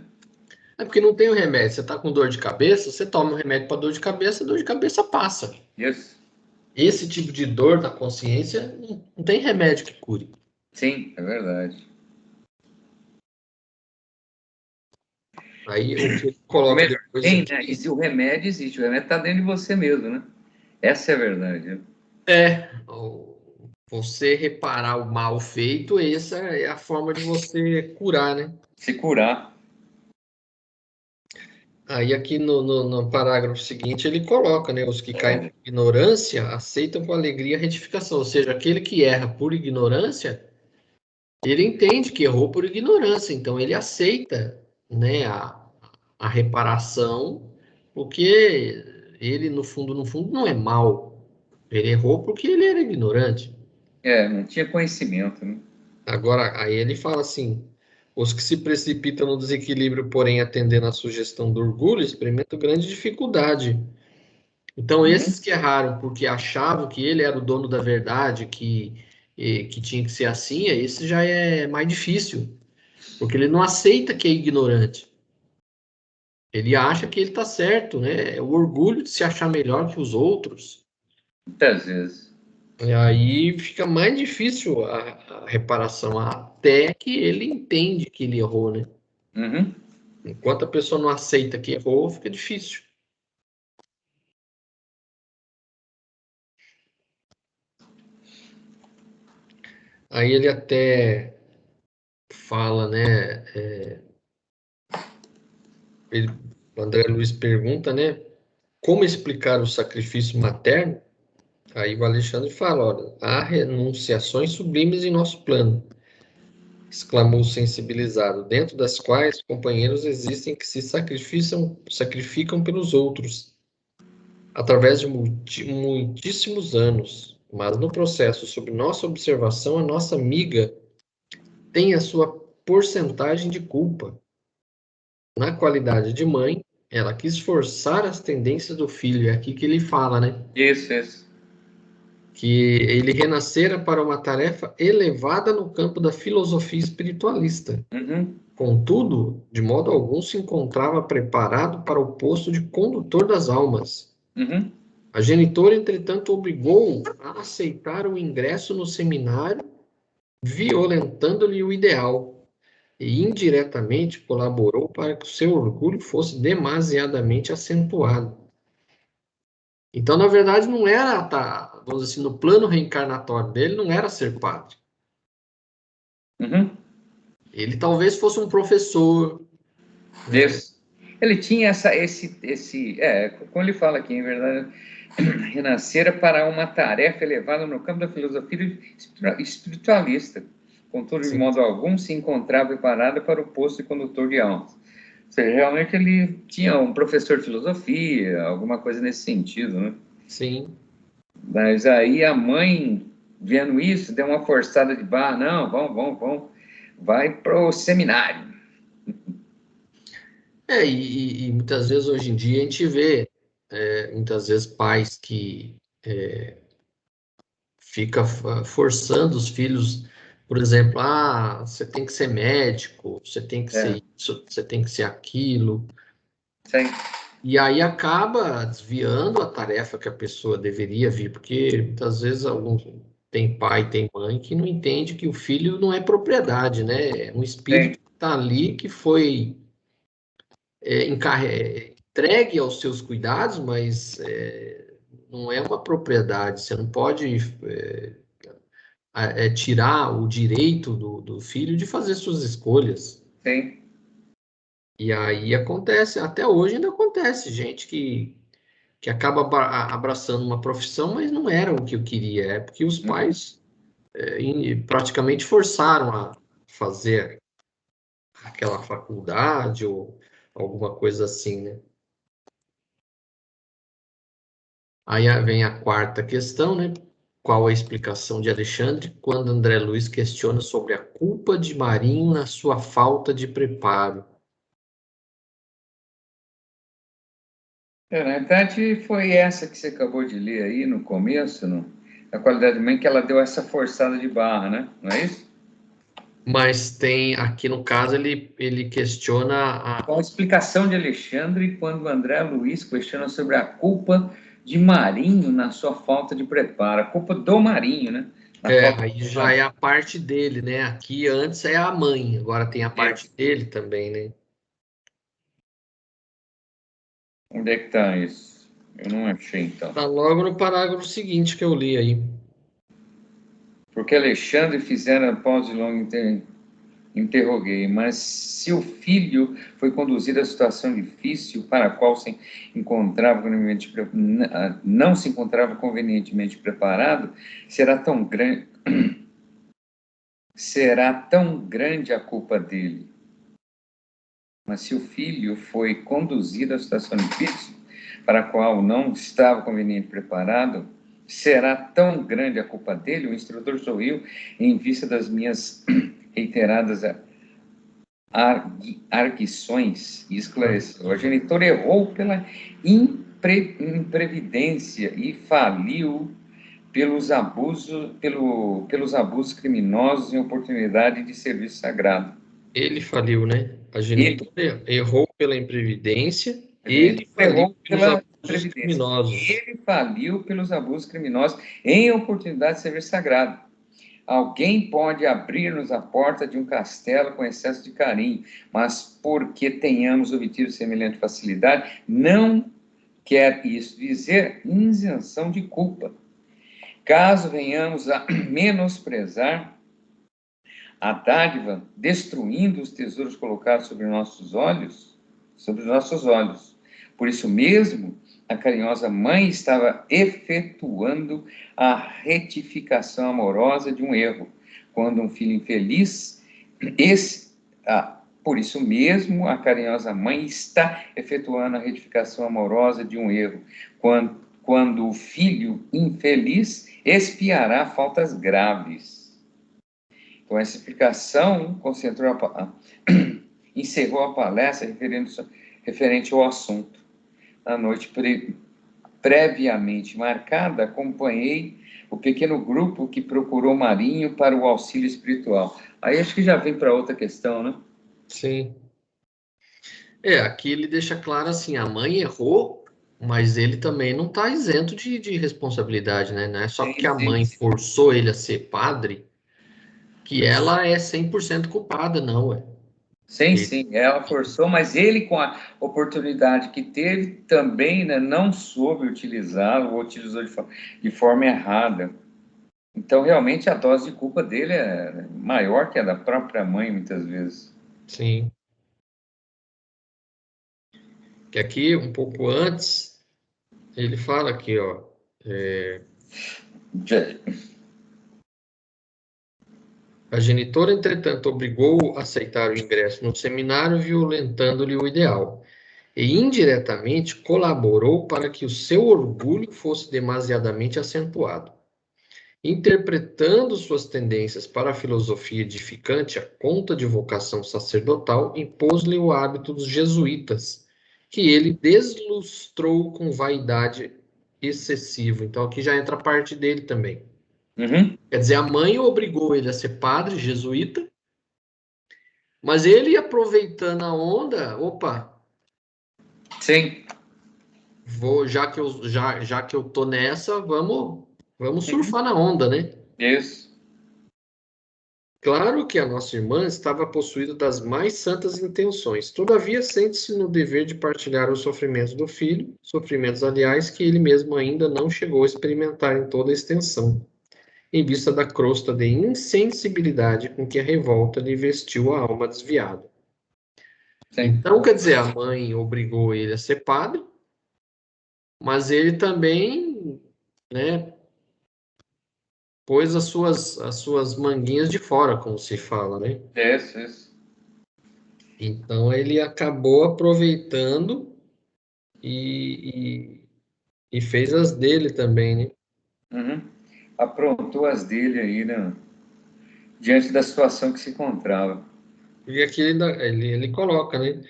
É porque não tem o remédio. Você está com dor de cabeça, você toma o remédio para dor de cabeça passa. Isso. Esse tipo de dor na consciência não tem remédio que cure. Sim, é verdade. Aí o que ele Ou coloca melhor, depois tem, né? aqui O remédio existe, o remédio está dentro de você mesmo, né? Essa é a verdade. Né? você reparar o mal feito, essa é a forma de você curar, né? Se curar. Aí aqui no parágrafo seguinte ele coloca, né? Os que caem por ignorância aceitam com alegria a retificação. Ou seja, aquele que erra por ignorância, ele entende que errou por ignorância, então ele aceita, né, a reparação, porque ele, no fundo, não é mal. Ele errou porque ele era ignorante. Não tinha conhecimento, né? Agora, aí ele fala assim: os que se precipitam no desequilíbrio, porém, atendendo à sugestão do orgulho, experimentam grande dificuldade. Então, Uhum. esses que erraram porque achavam que ele era o dono da verdade, que tinha que ser assim, esse já é mais difícil, porque ele não aceita que é ignorante. Ele acha que ele está certo, né? É o orgulho de se achar melhor que os outros. Muitas vezes. E aí fica mais difícil a reparação, até que ele entende que ele errou, né? Uhum. Enquanto a pessoa não aceita que errou, fica difícil. Aí ele até fala, né? O André Luiz pergunta, né? Como explicar o sacrifício materno? Aí o Alexandre fala, olha, há renunciações sublimes em nosso plano, exclamou sensibilizado, dentro das quais companheiros existem que se sacrificam pelos outros, através de muitíssimos anos, mas no processo, sob nossa observação, a nossa amiga tem a sua porcentagem de culpa. Na qualidade de mãe, ela quis forçar as tendências do filho. É aqui que ele fala, né? Isso, isso. Que ele renascera para uma tarefa elevada no campo da filosofia espiritualista. Uhum. Contudo, de modo algum se encontrava preparado para o posto de condutor das almas. Uhum. A genitora, entretanto, obrigou-o a aceitar o ingresso no seminário, violentando-lhe o ideal, e indiretamente colaborou para que o seu orgulho fosse demasiadamente acentuado. Então, na verdade, não era, vamos dizer assim, no plano reencarnatório dele, não era ser padre. Uhum. Ele talvez fosse um professor, né? Isso. Ele tinha como ele fala aqui, em verdade, renascera para uma tarefa elevada no campo da filosofia espiritualista. Contudo, de Sim, modo algum, se encontrava preparada para o posto de condutor de almas. Ou seja, realmente ele tinha um professor de filosofia, alguma coisa nesse sentido, né? sim. Mas aí a mãe, vendo isso, deu uma forçada de barra, não, vamos, vai para o seminário. E muitas vezes hoje em dia a gente vê. muitas vezes pais que fica forçando os filhos, por exemplo, você tem que ser médico, você tem que ser isso, você tem que ser aquilo. Sim. E aí acaba desviando a tarefa que a pessoa deveria vir, porque muitas vezes tem pai, tem mãe que não entende que o filho não é propriedade, né? É um espírito que está ali que foi entregue aos seus cuidados, mas não é uma propriedade. Você não pode tirar o direito do filho de fazer suas escolhas. Sim. E aí acontece, até hoje ainda acontece, gente que acaba abraçando uma profissão, mas não era o que eu queria, é porque os pais praticamente forçaram a fazer aquela faculdade ou alguma coisa assim, né? Aí vem a quarta questão, né? Qual a explicação de Alexandre quando André Luiz questiona sobre a culpa de Marinho na sua falta de preparo? Na verdade, foi essa que você acabou de ler aí no começo, na qualidade de mãe, que ela deu essa forçada de barra, né? Não é isso? Mas tem, aqui no caso, ele questiona Com a explicação de Alexandre quando André Luiz questiona sobre a culpa de Marinho na sua falta de preparo. A culpa do Marinho, né? aí já é a parte dele, né? Aqui antes é a mãe, agora tem a parte dele também, né? Onde é que está isso? Eu não achei, então. Tá logo no parágrafo seguinte que eu li aí. Porque Alexandre fizera após de longo interroguei, mas se o filho foi conduzido a situação difícil para a qual não se encontrava convenientemente preparado, será tão grande a culpa dele. Mas se o filho foi conduzido a situação difícil para a qual não estava convenientemente preparado, será tão grande a culpa dele? O instrutor sorriu em vista das minhas reiteradas arguições e esclareceu. A genitora errou pela imprevidência e faliu pelos abusos criminosos em oportunidade de serviço sagrado. Ele faliu, né? A genitora errou pela imprevidência, ele faliu faliu pelos abusos criminosos. Ele faliu pelos abusos criminosos em oportunidade de serviço sagrado. Alguém pode abrir-nos a porta de um castelo com excesso de carinho, mas porque tenhamos obtido semelhante facilidade, não quer isso dizer isenção de culpa. Caso venhamos a menosprezar a dádiva, destruindo os tesouros colocados sobre nossos olhos, Por isso mesmo, a carinhosa mãe estava efetuando a retificação amorosa de um erro. Quando um filho infeliz, por isso mesmo, a carinhosa mãe está efetuando a retificação amorosa de um erro. Quando o filho infeliz expiará faltas graves. Então, essa explicação encerrou a palestra referente ao assunto. Na noite previamente marcada, acompanhei o pequeno grupo que procurou Marinho para o auxílio espiritual. Aí acho que já vem para outra questão, né? Sim. Aqui ele deixa claro assim, a mãe errou, mas ele também não está isento de responsabilidade, né? Não é só porque a mãe forçou ele a ser padre que ela é 100% culpada, não, Sim, ela forçou, mas ele, com a oportunidade que teve, também, né, não soube utilizá-lo, ou utilizou de forma errada. Então, realmente, a dose de culpa dele é maior que a da própria mãe, muitas vezes. Sim. Que aqui, um pouco antes, ele fala aqui, ó. A genitora, entretanto, obrigou-o a aceitar o ingresso no seminário, violentando-lhe o ideal, e indiretamente colaborou para que o seu orgulho fosse demasiadamente acentuado. Interpretando suas tendências para a filosofia edificante à conta de vocação sacerdotal, impôs-lhe o hábito dos jesuítas que ele deslustrou com vaidade excessiva. Então, aqui já entra a parte dele também. Uhum. Quer dizer, a mãe obrigou ele a ser padre jesuíta, mas ele, aproveitando a onda, opa, Sim. já que eu tô nessa, vamos surfar na onda, né? Isso. Claro que a nossa irmã estava possuída das mais santas intenções, todavia sente-se no dever de partilhar os sofrimentos do filho, sofrimentos, aliás, que ele mesmo ainda não chegou a experimentar em toda a extensão, em vista da crosta de insensibilidade com que a revolta lhe vestiu a alma desviada. Sim. Então, quer dizer, a mãe obrigou ele a ser padre, mas ele também, né, pôs as suas manguinhas de fora, como se fala, né? Isso, isso. Então ele acabou aproveitando e, e fez as dele também, né? Uhum. Aprontou as dele aí, né? Diante da situação que se encontrava. E aqui ele coloca, né?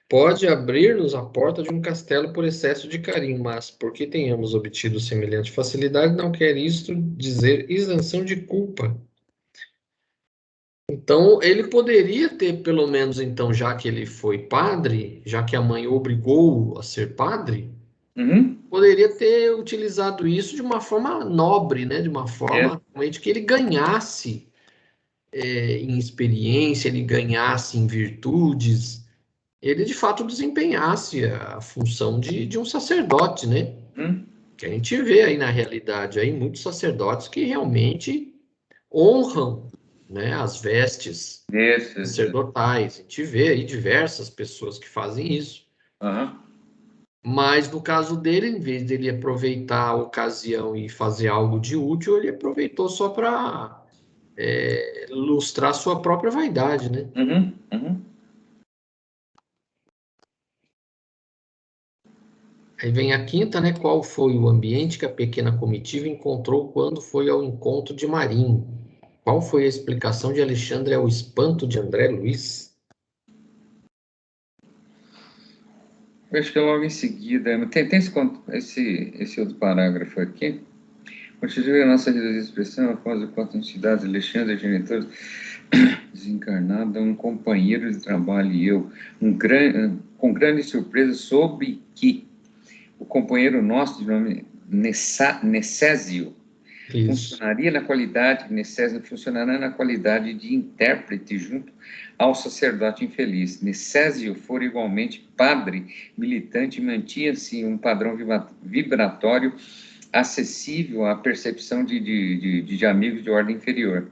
Pode abrir-nos a porta de um castelo por excesso de carinho, mas porque tenhamos obtido semelhante facilidade, não quer isto dizer isenção de culpa. Então, ele poderia ter, pelo menos, então, já que ele foi padre, já que a mãe o obrigou a ser padre, Uhum. poderia ter utilizado isso de uma forma nobre, né? De uma Isso. forma realmente que ele ganhasse em experiência, ele ganhasse em virtudes, ele de fato desempenhasse a função de um sacerdote, né? Uhum. Que a gente vê aí na realidade aí muitos sacerdotes que realmente honram, né, as vestes Isso, isso. sacerdotais. A gente vê aí diversas pessoas que fazem isso. Uhum. Mas no caso dele, em vez dele aproveitar a ocasião e fazer algo de útil, ele aproveitou só para lustrar sua própria vaidade, né? Uhum. Uhum. Aí vem a quinta, né? Qual foi o ambiente que a pequena comitiva encontrou quando foi ao encontro de Marinho? Qual foi a explicação de Alexandre ao espanto de André Luiz? Eu acho que é logo em seguida. Tem esse outro parágrafo aqui. Continue a nossa expressão após o quanto entidades, Alexandre, genitor desencarnado, um companheiro de trabalho e eu, com grande surpresa, soube que o companheiro nosso, de nome Necésio, Isso. funcionará na qualidade de intérprete junto ao sacerdote infeliz. Necésio fora igualmente padre militante e mantinha-se em um padrão vibratório acessível à percepção de amigos de ordem inferior.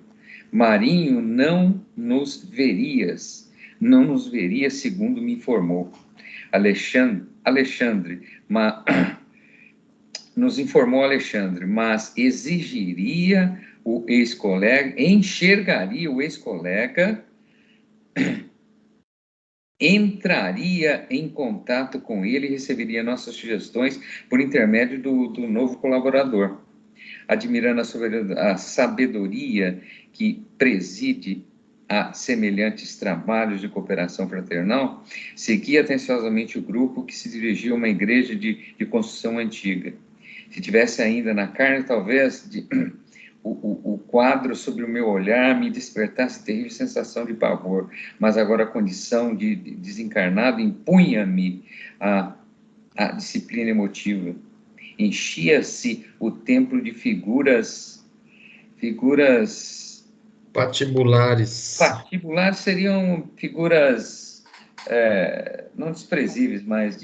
Marinho não nos veria, segundo me informou. Alexandre, nos informou Alexandre, mas enxergaria o ex-colega, entraria em contato com ele e receberia nossas sugestões por intermédio do novo colaborador. Admirando a sabedoria que preside a semelhantes trabalhos de cooperação fraternal, segui atenciosamente o grupo que se dirigia a uma igreja de construção antiga. Se tivesse ainda na carne, talvez o quadro sobre o meu olhar me despertasse terrível sensação de pavor, mas agora a condição de desencarnado impunha-me a disciplina emotiva. Enchia-se o templo de figuras Patibulares. patibulares, seriam figuras não desprezíveis, mas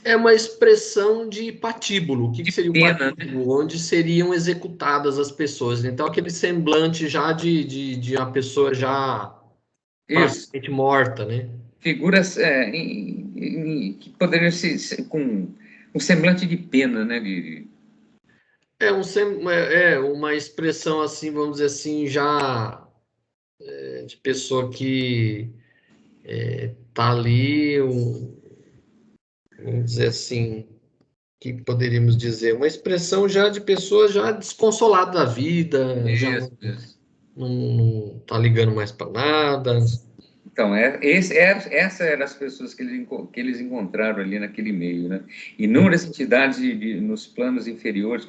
É uma expressão de patíbulo. O que de seria o pena, né? patíbulo? Onde seriam executadas as pessoas. Então, aquele semblante já de uma pessoa já Isso, parcialmente morta, né? figuras que poderiam ser com um semblante de pena, né? É uma expressão assim, vamos dizer assim, já de pessoa que tá ali, vamos dizer assim, que poderíamos dizer, uma expressão já de pessoa já desconsolada da vida, já Isso, isso. não tá ligando mais para nada. Então, essa eram as pessoas que eles encontraram ali naquele meio, né? Inúmeras entidades nos planos inferiores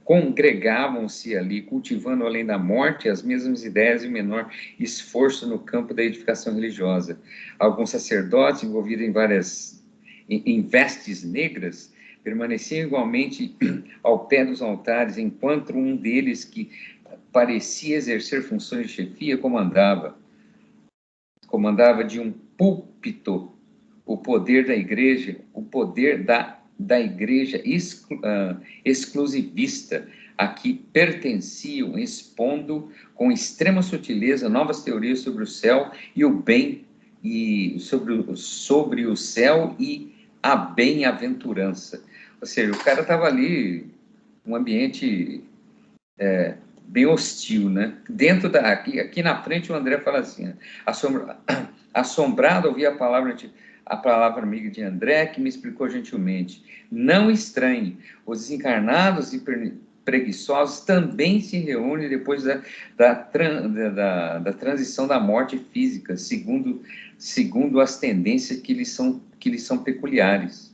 congregavam-se ali, cultivando além da morte as mesmas ideias e menor esforço no campo da edificação religiosa. Alguns sacerdotes envolvidos em vestes negras permaneciam igualmente ao pé dos altares, enquanto um deles, que parecia exercer funções de chefia, comandava de um púlpito o poder da igreja, exclusivista a que pertenciam, expondo com extrema sutileza novas teorias sobre o céu e o bem, e sobre o céu e a bem-aventurança. Ou seja, o cara estava ali, um ambiente bem hostil, né? Aqui na frente o André fala assim, assombrado ouvi a palavra amiga de André, que me explicou gentilmente: não estranhe, os desencarnados e preguiçosos também se reúnem depois da transição da morte física, segundo as tendências que lhes são peculiares.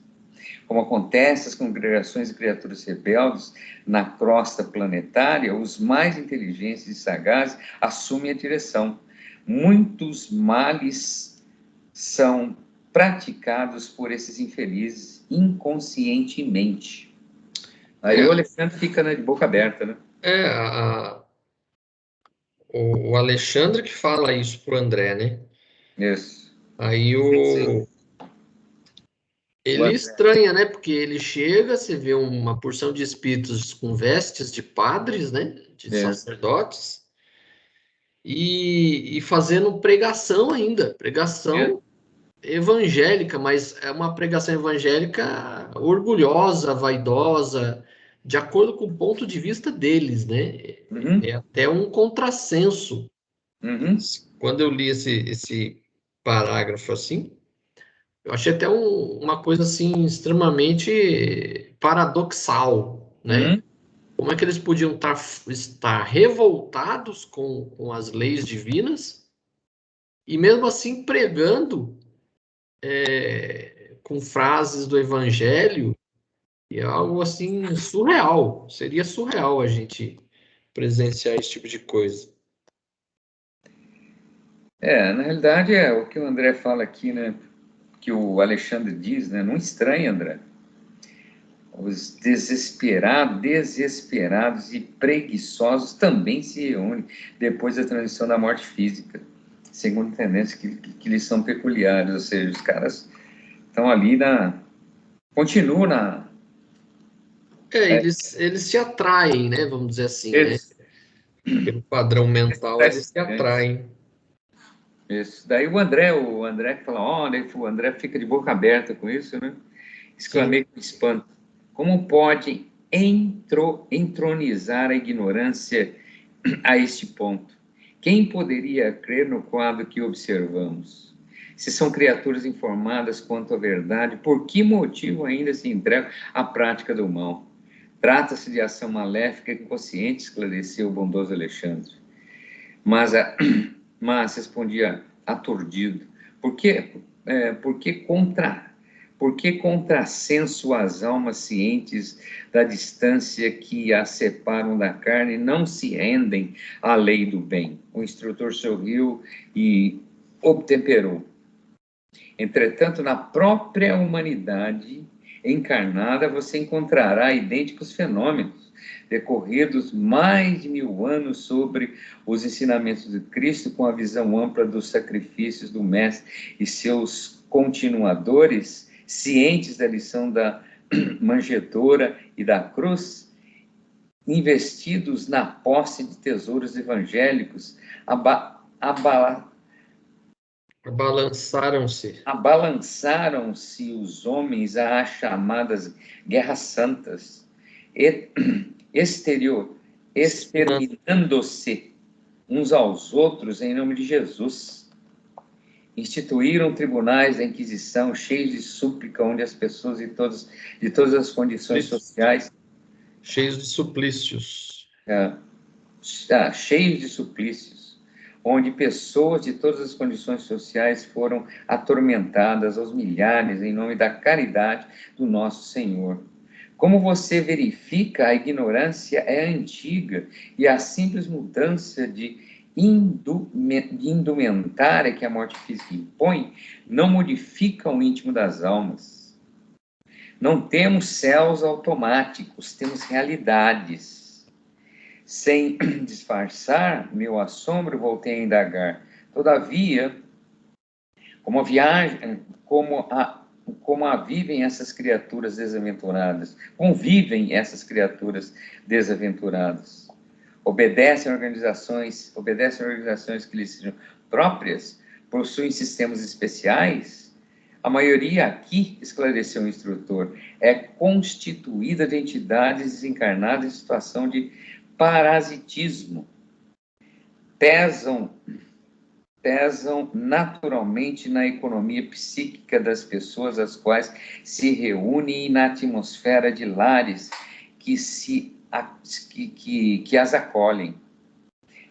Como acontece às congregações de criaturas rebeldes na crosta planetária, os mais inteligentes e sagazes assumem a direção. Muitos males são praticados por esses infelizes inconscientemente. Aí o Alexandre fica, né, de boca aberta, né? O Alexandre que fala isso pro André, né? Isso. Aí ele estranha, né? Porque ele chega, você vê uma porção de espíritos com vestes de padres, né? De sacerdotes, e fazendo pregação ainda, pregação evangélica, mas é uma pregação evangélica orgulhosa, vaidosa, de acordo com o ponto de vista deles, né? Uhum. É até um contrassenso. Uhum. Quando eu li esse parágrafo assim, eu achei até uma coisa assim extremamente paradoxal, né? Uhum. Como é que eles podiam estar revoltados com as leis divinas e mesmo assim pregando com frases do Evangelho, e é algo assim surreal. Seria surreal a gente presenciar esse tipo de coisa. Na realidade é o que o André fala aqui, né? Que o Alexandre diz, né? Não estranha, André. Os desesperados e preguiçosos também se reúnem depois da transição da morte física, segundo tendências que lhes são peculiares, ou seja, os caras estão ali continuam Eles se atraem, né? Vamos dizer assim, né? Isso. Pelo padrão mental, eles se atraem. Isso. Daí o André fala, olha, o André fica de boca aberta com isso, né? Exclamei com espanto. Como pode entronizar a ignorância a este ponto? Quem poderia crer no quadro que observamos? Se são criaturas informadas quanto à verdade, por que motivo ainda se entregam à prática do mal? Trata-se de ação maléfica e inconsciente, esclareceu o bondoso Alexandre. Mas respondia aturdido, por que contrassenso as almas cientes da distância que as separam da carne não se rendem à lei do bem? O instrutor sorriu e obtemperou. Entretanto, na própria humanidade encarnada, você encontrará idênticos fenômenos, decorridos mais de 1000 anos sobre os ensinamentos de Cristo, com a visão ampla dos sacrifícios do Mestre e seus continuadores, cientes da lição da manjedoura e da cruz, investidos na posse de tesouros evangélicos, abalançaram-se os homens às chamadas guerras santas, exterminando-se uns aos outros em nome de Jesus. Instituíram tribunais da Inquisição cheios de súplica, onde as pessoas de todas as condições sociais... Cheios de suplícios. Cheios de suplícios, onde pessoas de todas as condições sociais foram atormentadas aos milhares em nome da caridade do nosso Senhor. Como você verifica, a ignorância é antiga e a simples mudança de indumentária que a morte física impõe não modifica o íntimo das almas. Não temos céus automáticos, temos realidades. Sem disfarçar meu assombro, voltei a indagar. Todavia, como vivem essas criaturas desaventuradas? Convivem essas criaturas desaventuradas? Obedecem a organizações que lhes sejam próprias? Possuem sistemas especiais? A maioria aqui, esclareceu o instrutor, é constituída de entidades desencarnadas em situação de parasitismo. Pesam naturalmente na economia psíquica das pessoas, as quais se reúnem na atmosfera de lares que as acolhem.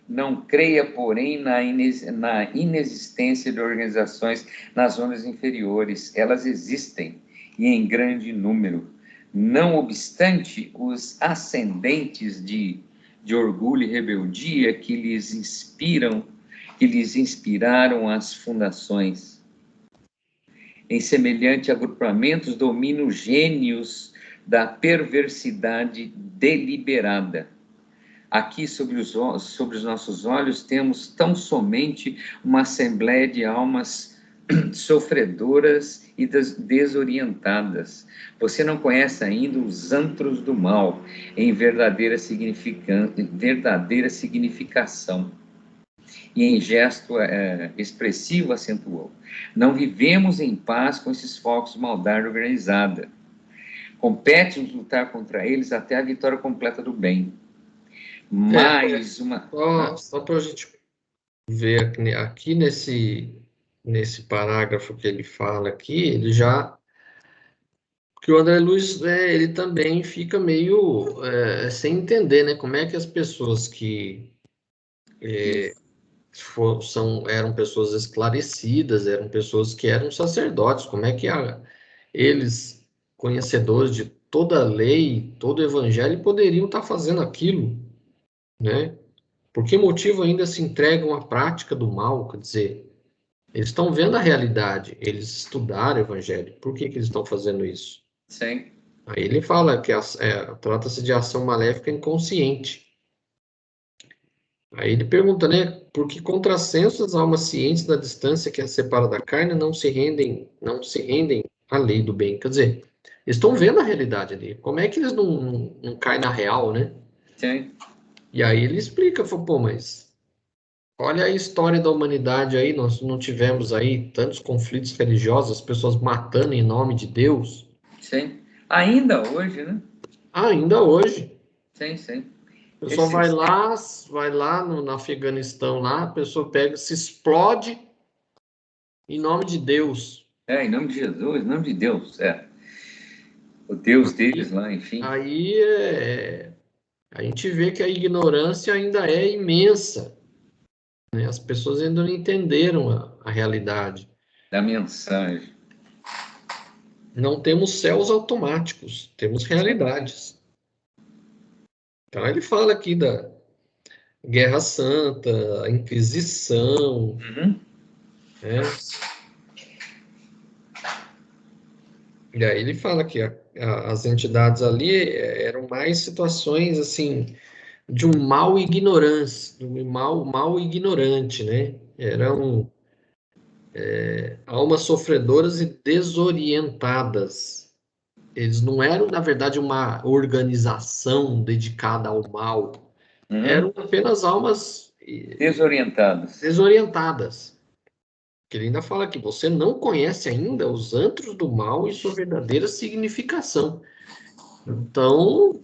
Não creia, porém, na inexistência de organizações nas zonas inferiores. Elas existem, e em grande número. Não obstante, os ascendentes de orgulho e rebeldia que lhes inspiraram as fundações. Em semelhante agrupamentos dominam gênios da perversidade deliberada. Aqui, sobre os nossos olhos, temos tão somente uma assembleia de almas sofredoras e desorientadas. Você não conhece ainda os antros do mal em verdadeira significação. E em gesto expressivo acentuou: não vivemos em paz com esses focos de maldade organizada. Compete-nos lutar contra eles até a vitória completa do bem. Mais uma... Só para a gente ver aqui nesse parágrafo que ele fala aqui, ele já... Porque o André Luiz, ele também fica meio sem entender, né? Como é que as pessoas que eram pessoas esclarecidas, eram pessoas que eram sacerdotes, como é que eles, conhecedores de toda a lei, todo o evangelho, poderiam estar fazendo aquilo, né? Por que motivo ainda se entregam à prática do mal? Quer dizer, eles estão vendo a realidade, eles estudaram o evangelho, por que eles estão fazendo isso? Sim. Aí ele fala que trata-se de ação maléfica inconsciente. Aí ele pergunta, né, por que contrassenso as almas cientes da distância que as separa da carne não se rendem à lei do bem? Quer dizer, eles estão vendo a realidade ali. Como é que eles não caem na real, né? Sim. E aí ele explica, falou, pô, mas olha a história da humanidade aí, nós não tivemos aí tantos conflitos religiosos, as pessoas matando em nome de Deus. Sim. Ainda hoje, né? Ainda hoje. Sim. A pessoa vai lá no Afeganistão, lá, a pessoa pega, se explode em nome de Deus. Em nome de Jesus, em nome de Deus, o Deus deles lá, enfim. Aí a gente vê que a ignorância ainda é imensa, né? As pessoas ainda não entenderam a realidade. Da mensagem. Não temos céus automáticos, temos realidades. Então ele fala aqui da Guerra Santa, a Inquisição, né? E aí ele fala que as entidades ali eram mais situações assim de um mal ignorância, de um mal ignorante, né? Eram almas sofredoras e desorientadas. Eles não eram, na verdade, uma organização dedicada ao mal. Eram apenas almas desorientadas. Que ele ainda fala que você não conhece ainda os antros do mal e sua verdadeira significação. Então,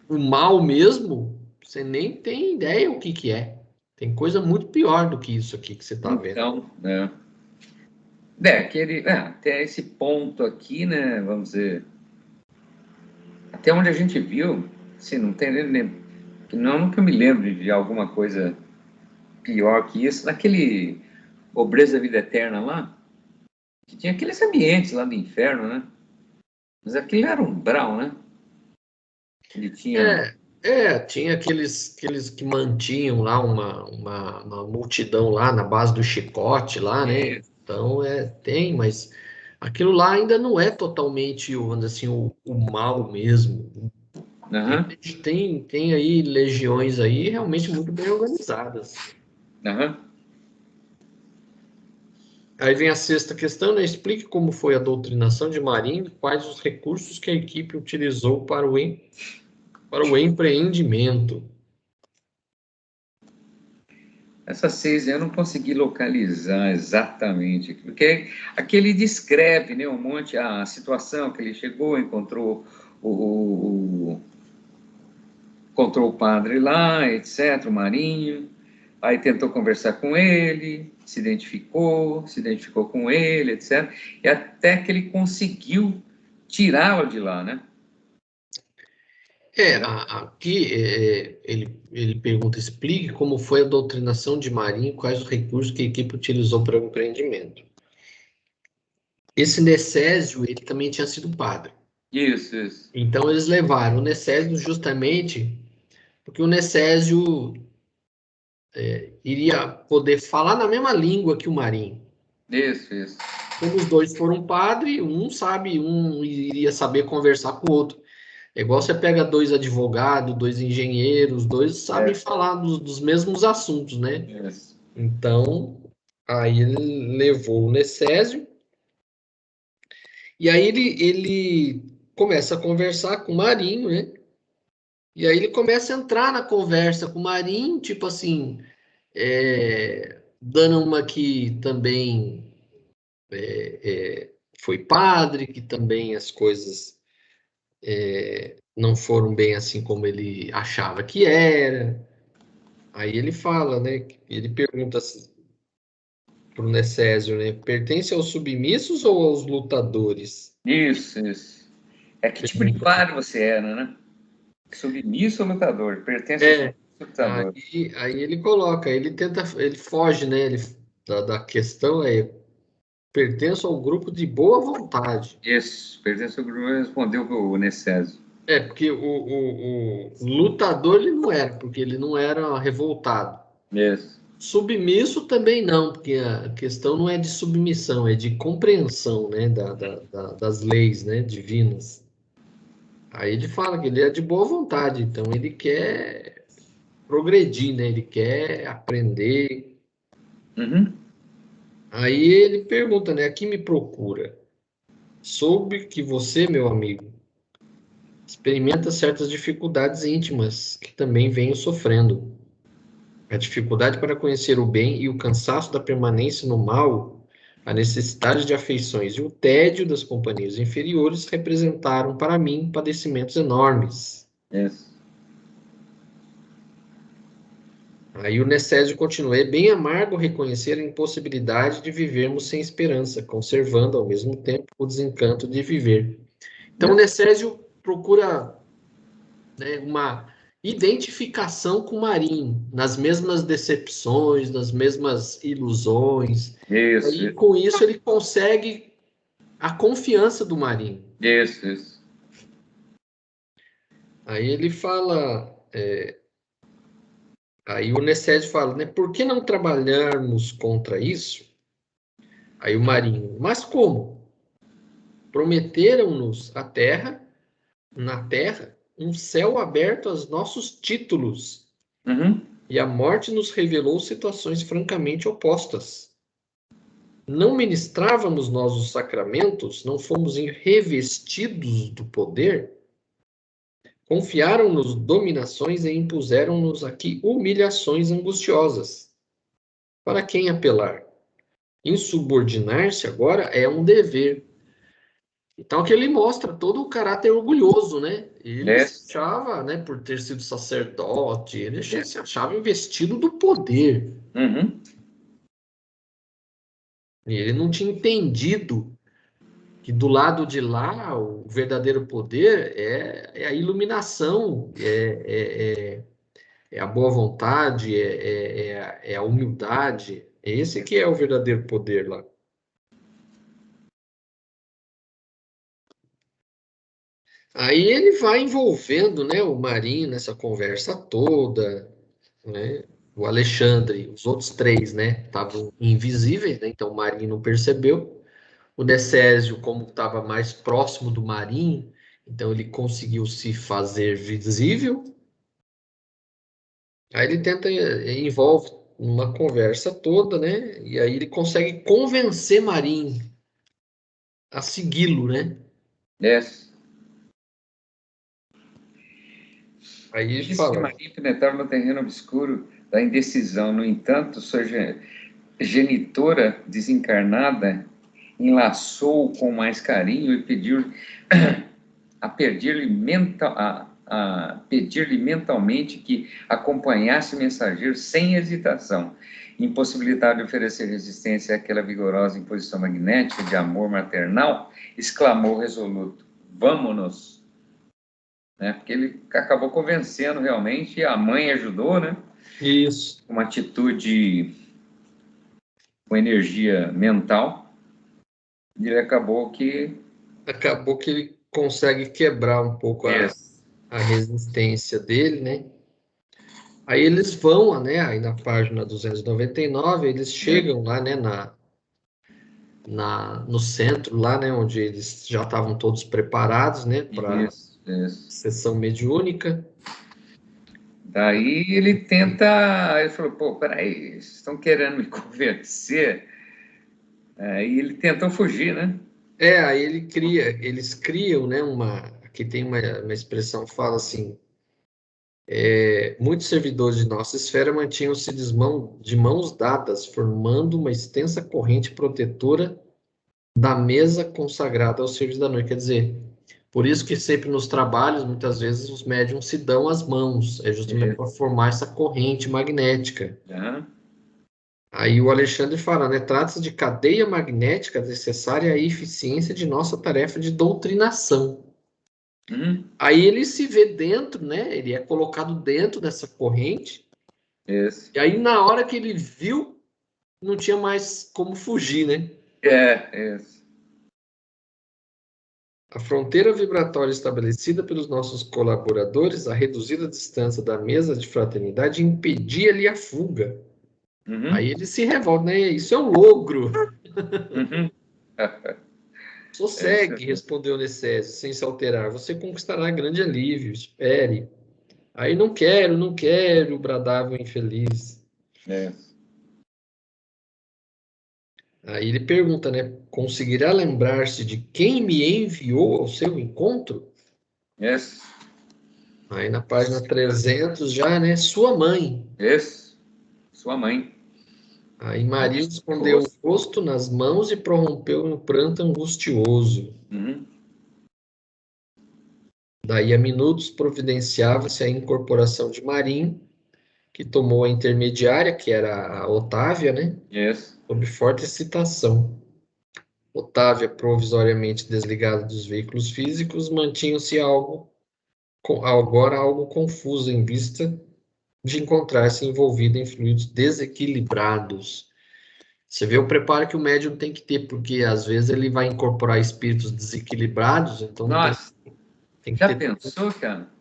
o mal mesmo, você nem tem ideia o que é. Tem coisa muito pior do que isso aqui que você está vendo. Então, até esse ponto aqui, né, vamos dizer, até onde a gente viu, assim, não tem nem, nunca me lembro de alguma coisa pior que isso, naquele Pobreza Vida Eterna lá, que tinha aqueles ambientes lá do inferno, né? Mas aquilo era umbral, né? Ele tinha... Tinha aqueles que mantinham lá uma multidão lá na base do chicote lá, né? Então, tem, mas aquilo lá ainda não é totalmente, vamos dizer assim, o mal mesmo. Aham, Tem aí legiões aí realmente muito bem organizadas. aham. Aí vem a sexta questão, né? Explique como foi a doutrinação de Marinho e quais os recursos que a equipe utilizou para o empreendimento. Essa 6 eu não consegui localizar exatamente, porque aqui ele descreve, né, um monte, a situação que ele chegou, encontrou o padre lá, etc., o Marinho, aí tentou conversar com ele, se identificou com ele, etc., e até que ele conseguiu tirá-lo de lá, né? Aqui ele pergunta, explique como foi a doutrinação de Marinho e quais os recursos que a equipe utilizou para o empreendimento. Esse Necésio, ele também tinha sido padre. Isso. Então, eles levaram o Necésio justamente porque o Necésio iria poder falar na mesma língua que o Marinho. Isso. Como os dois foram padre, um iria saber conversar com o outro. É igual você pega dois advogados, dois engenheiros, dois sabem falar dos mesmos assuntos, né? Isso. Então, aí ele levou o Necésio, e aí ele começa a conversar com o Marinho, né? E aí ele começa a entrar na conversa com o Marinho, tipo assim, dando uma que também foi padre, que também as coisas não foram bem assim como ele achava que era. Aí ele fala, né? Ele pergunta para o Necésio, né? Pertence aos submissos ou aos lutadores? Isso. É que tipo de Pergunta. padre você era, né? Submisso ou lutador? Pertence ao É, submisso ou lutador? aí ele coloca, ele foge, né? Da questão pertence ao grupo de boa vontade. Isso, pertence ao grupo, respondeu o Necésio. Porque o lutador ele não era, porque ele não era revoltado. Isso. Submisso também não, porque a questão não é de submissão, é de compreensão, né, das leis, né, divinas. Aí ele fala que ele é de boa vontade, então ele quer progredir, né, ele quer aprender. Uhum. Aí ele pergunta, né, a que me procura? Soube que você, meu amigo, experimenta certas dificuldades íntimas que também venho sofrendo. A dificuldade para conhecer o bem e o cansaço da permanência no mal, a necessidade de afeições e o tédio das companhias inferiores representaram para mim padecimentos enormes. Isso. Aí o Necésio continua: é bem amargo reconhecer a impossibilidade de vivermos sem esperança, conservando ao mesmo tempo o desencanto de viver. Então o Isso. Necésio procura, né, uma identificação com o Marinho, nas mesmas decepções, nas mesmas ilusões. Isso. Aí, com isso, ele consegue a confiança do Marinho. Isso. Aí ele fala, aí o Necésio fala, né? Por que não trabalharmos contra isso? Aí o Marinho, mas como? Prometeram-nos na terra, um céu aberto aos nossos títulos. Uhum. E a morte nos revelou situações francamente opostas. Não ministrávamos nós os sacramentos, não fomos revestidos do poder? Confiaram-nos dominações e impuseram-nos aqui humilhações angustiosas. Para quem apelar? Insubordinar-se agora é um dever. Então, aqui ele mostra todo o caráter orgulhoso, né? Ele se Isso. achava, né, por ter sido sacerdote, ele se achava investido do poder. Uhum. E ele não tinha entendido que do lado de lá o verdadeiro poder é a iluminação, é a boa vontade, é a humildade. Esse que é o verdadeiro poder lá. Aí ele vai envolvendo, né, o Marinho nessa conversa toda, né? O Alexandre, os outros três, né, estavam invisíveis, né? Então o Marinho não percebeu. O Necésio, como estava mais próximo do Marinho, então ele conseguiu se fazer visível. Aí ele tenta, envolve uma conversa toda, né? E aí ele consegue convencer Marinho a segui-lo, né? Yes. Aí ele Diz que fala, Maria penetrava no terreno obscuro da indecisão. No entanto, sua genitora desencarnada enlaçou-o com mais carinho e pediu a pedir-lhe mentalmente que acompanhasse o mensageiro sem hesitação. Impossibilitado de oferecer resistência àquela vigorosa imposição magnética de amor maternal, exclamou resoluto: "Vamos-nos!" Né? Porque ele acabou convencendo realmente, e a mãe ajudou, né? isso. Uma atitude com energia mental, e ele acabou que... Acabou que ele consegue quebrar um pouco Yes. a resistência dele, né? Aí eles vão, né? Aí na página 299, eles chegam lá, né? No centro, lá, né? Onde eles já estavam todos preparados, né? Para Isso, isso. sessão mediúnica. Daí ele tenta, ele falou, pô, peraí, vocês estão querendo me convencer? Aí ele tentou fugir, né? Aí eles criam, né? Aqui tem uma expressão que fala assim: muitos servidores de nossa esfera mantinham-se de mãos dadas, formando uma extensa corrente protetora da mesa consagrada ao serviço da noite. Quer dizer, por isso que sempre nos trabalhos, muitas vezes, os médiums se dão as mãos, é justamente para formar essa corrente magnética. Uhum. Aí o Alexandre fala, né? Trata-se de cadeia magnética necessária à eficiência de nossa tarefa de doutrinação. Uhum. Aí ele se vê dentro, né? Ele é colocado dentro dessa corrente. Isso. E aí, na hora que ele viu, não tinha mais como fugir, né? Isso. A fronteira vibratória estabelecida pelos nossos colaboradores, a reduzida distância da mesa de fraternidade, impedia-lhe a fuga. Aí Uhum. ele se revolta, né? Isso é um logro. Uhum. É isso Sossegue, mesmo. respondeu Necésio, sem se alterar. Você conquistará grande alívio, espere. Aí não quero, não quero, bradava o infeliz. É. Aí ele pergunta, né? Conseguirá lembrar-se de quem me enviou ao seu encontro? Isso. Aí na página 300 já, né? Sua mãe. Isso. Sua mãe. Aí Maria escondeu o Angustioso. rosto nas mãos e prorrompeu em um pranto angustioso. Uhum. Daí a minutos providenciava-se a incorporação de Marim, que tomou a intermediária, que era a Otávia, né? Isso. Sob forte excitação. Otávia, provisoriamente desligada dos veículos físicos, mantinha-se agora algo confusa em vista de encontrar-se envolvida em fluidos desequilibrados. Você vê o preparo que o médium tem que ter, porque às vezes ele vai incorporar espíritos desequilibrados, então Nossa, tem que já ter, pensou, cara?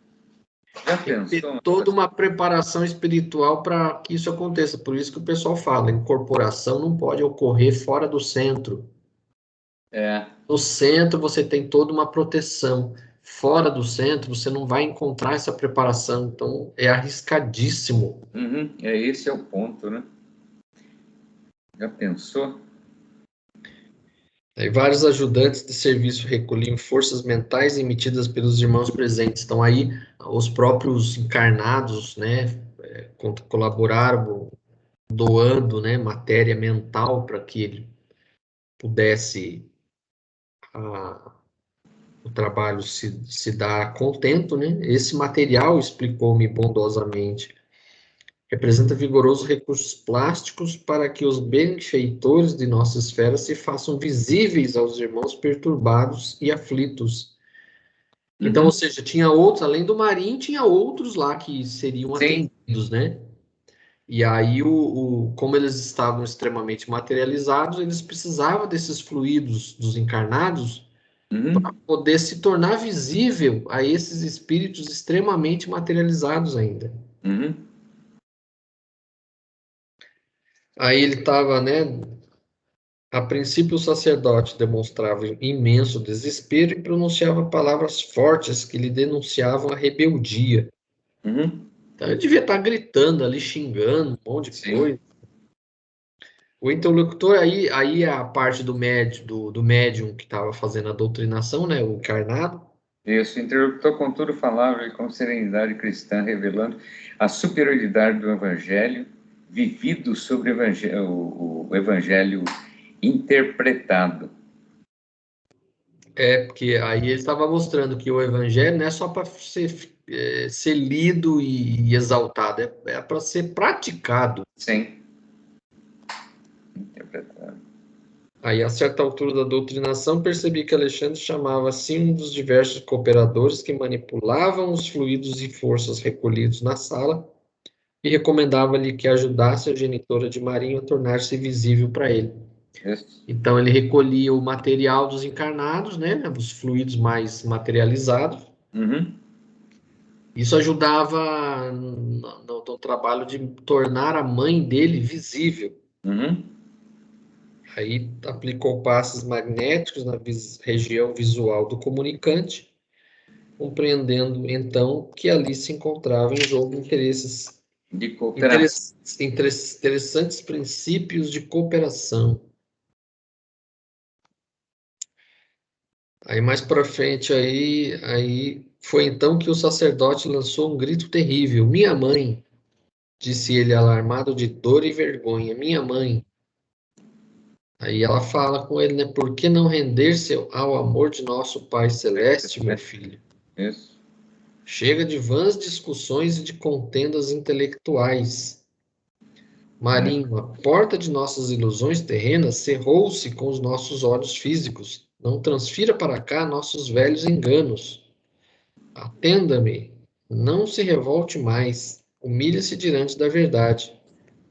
Já pensou? toda uma preparação espiritual para que isso aconteça. Por isso que o pessoal fala, incorporação não pode ocorrer fora do centro. É. No centro você tem toda uma proteção. Fora do centro você não vai encontrar essa preparação. Então é arriscadíssimo. Uhum. Esse é o ponto, né? Já pensou? Aí, vários ajudantes de serviço recolhiam forças mentais emitidas pelos irmãos presentes. Então aí os próprios encarnados, né, colaboraram doando, né, matéria mental para que ele pudesse o trabalho se dar a contento, né? Esse material, explicou-me bondosamente, representa vigorosos recursos plásticos para que os benfeitores de nossa esfera se façam visíveis aos irmãos perturbados e aflitos. Então, ou seja, tinha outros, além do Marinho, tinha outros lá que seriam Sim. atendidos, né? E aí, como eles estavam extremamente materializados, eles precisavam desses fluidos dos encarnados para Uhum. poder se tornar visível a esses espíritos extremamente materializados ainda. Uhum. Aí ele estava, né? A princípio, o sacerdote demonstrava imenso desespero e pronunciava palavras fortes que lhe denunciavam a rebeldia. Uhum. Então, ele devia estar gritando ali, xingando um monte de Sim. coisa. O interlocutor, aí é a parte do médium que estava fazendo a doutrinação, né, o encarnado. Isso, interlocutor contudo falava com serenidade cristã, revelando a superioridade do evangelho vivido sobre o evangelho interpretado. Porque aí ele estava mostrando que o evangelho não é só para ser lido e exaltado, é para ser praticado. Sim, interpretado. Aí, a certa altura da doutrinação, percebi que Alexandre chamava assim um dos diversos cooperadores que manipulavam os fluidos e forças recolhidos na sala e recomendava-lhe que ajudasse a genitora de Marinho a tornar-se visível para ele. Isso. Então, ele recolhia o material dos encarnados, né, os fluidos mais materializados. Uhum. Isso ajudava no trabalho de tornar a mãe dele visível. Uhum. Aí aplicou passes magnéticos na região visual do comunicante, compreendendo então que ali se encontravam em jogo De cooperação. interessantes princípios de cooperação. Aí mais para frente aí foi então que o sacerdote lançou um grito terrível: "Minha mãe!", disse ele alarmado de dor e vergonha. "Minha mãe!". Aí ela fala com ele, né? "Por que não render-se ao amor de nosso Pai Celeste, meu filho? Isso. Chega de vãs discussões e de contendas intelectuais. Né? Marinho, a porta de nossas ilusões terrenas cerrou-se com os nossos olhos físicos. Não transfira para cá nossos velhos enganos. Atenda-me. Não se revolte mais. Humilhe-se diante da verdade.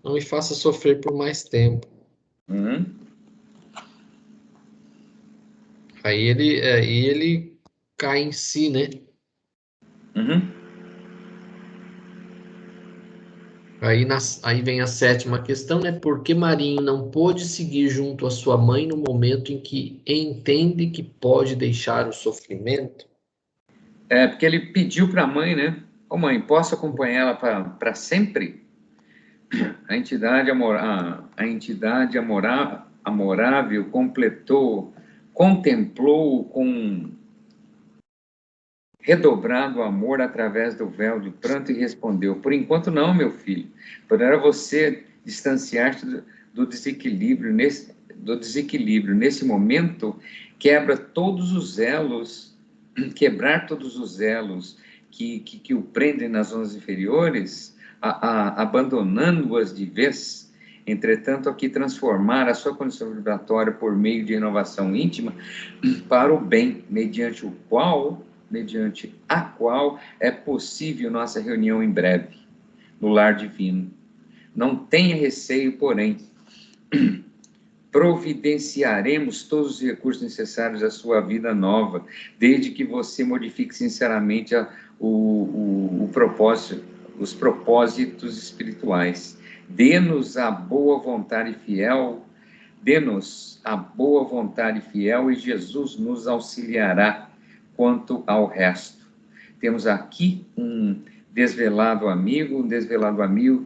Não me faça sofrer por mais tempo." Uhum. Aí ele cai em si, né? Uhum. Aí vem a sétima questão, né? Por que Marinho não pôde seguir junto à sua mãe no momento em que entende que pode deixar o sofrimento? É, porque ele pediu para a mãe, né? Ô mãe, posso acompanhá-la para sempre? A entidade amorável contemplou com redobrado amor através do véu de pranto e respondeu: por enquanto não, meu filho. Poderá você distanciar-se do desequilíbrio nesse momento, quebrar todos os elos que o prendem nas zonas inferiores, abandonando-as de vez. Entretanto, aqui transformar a sua condição vibratória por meio de renovação íntima para o bem, mediante a qual é possível nossa reunião em breve, no lar divino. Não tenha receio, porém, providenciaremos todos os recursos necessários à sua vida nova, desde que você modifique sinceramente o propósito, os propósitos espirituais. Dê-nos a boa vontade fiel, dê-nos a boa vontade fiel e Jesus nos auxiliará quanto ao resto. Temos aqui um desvelado amigo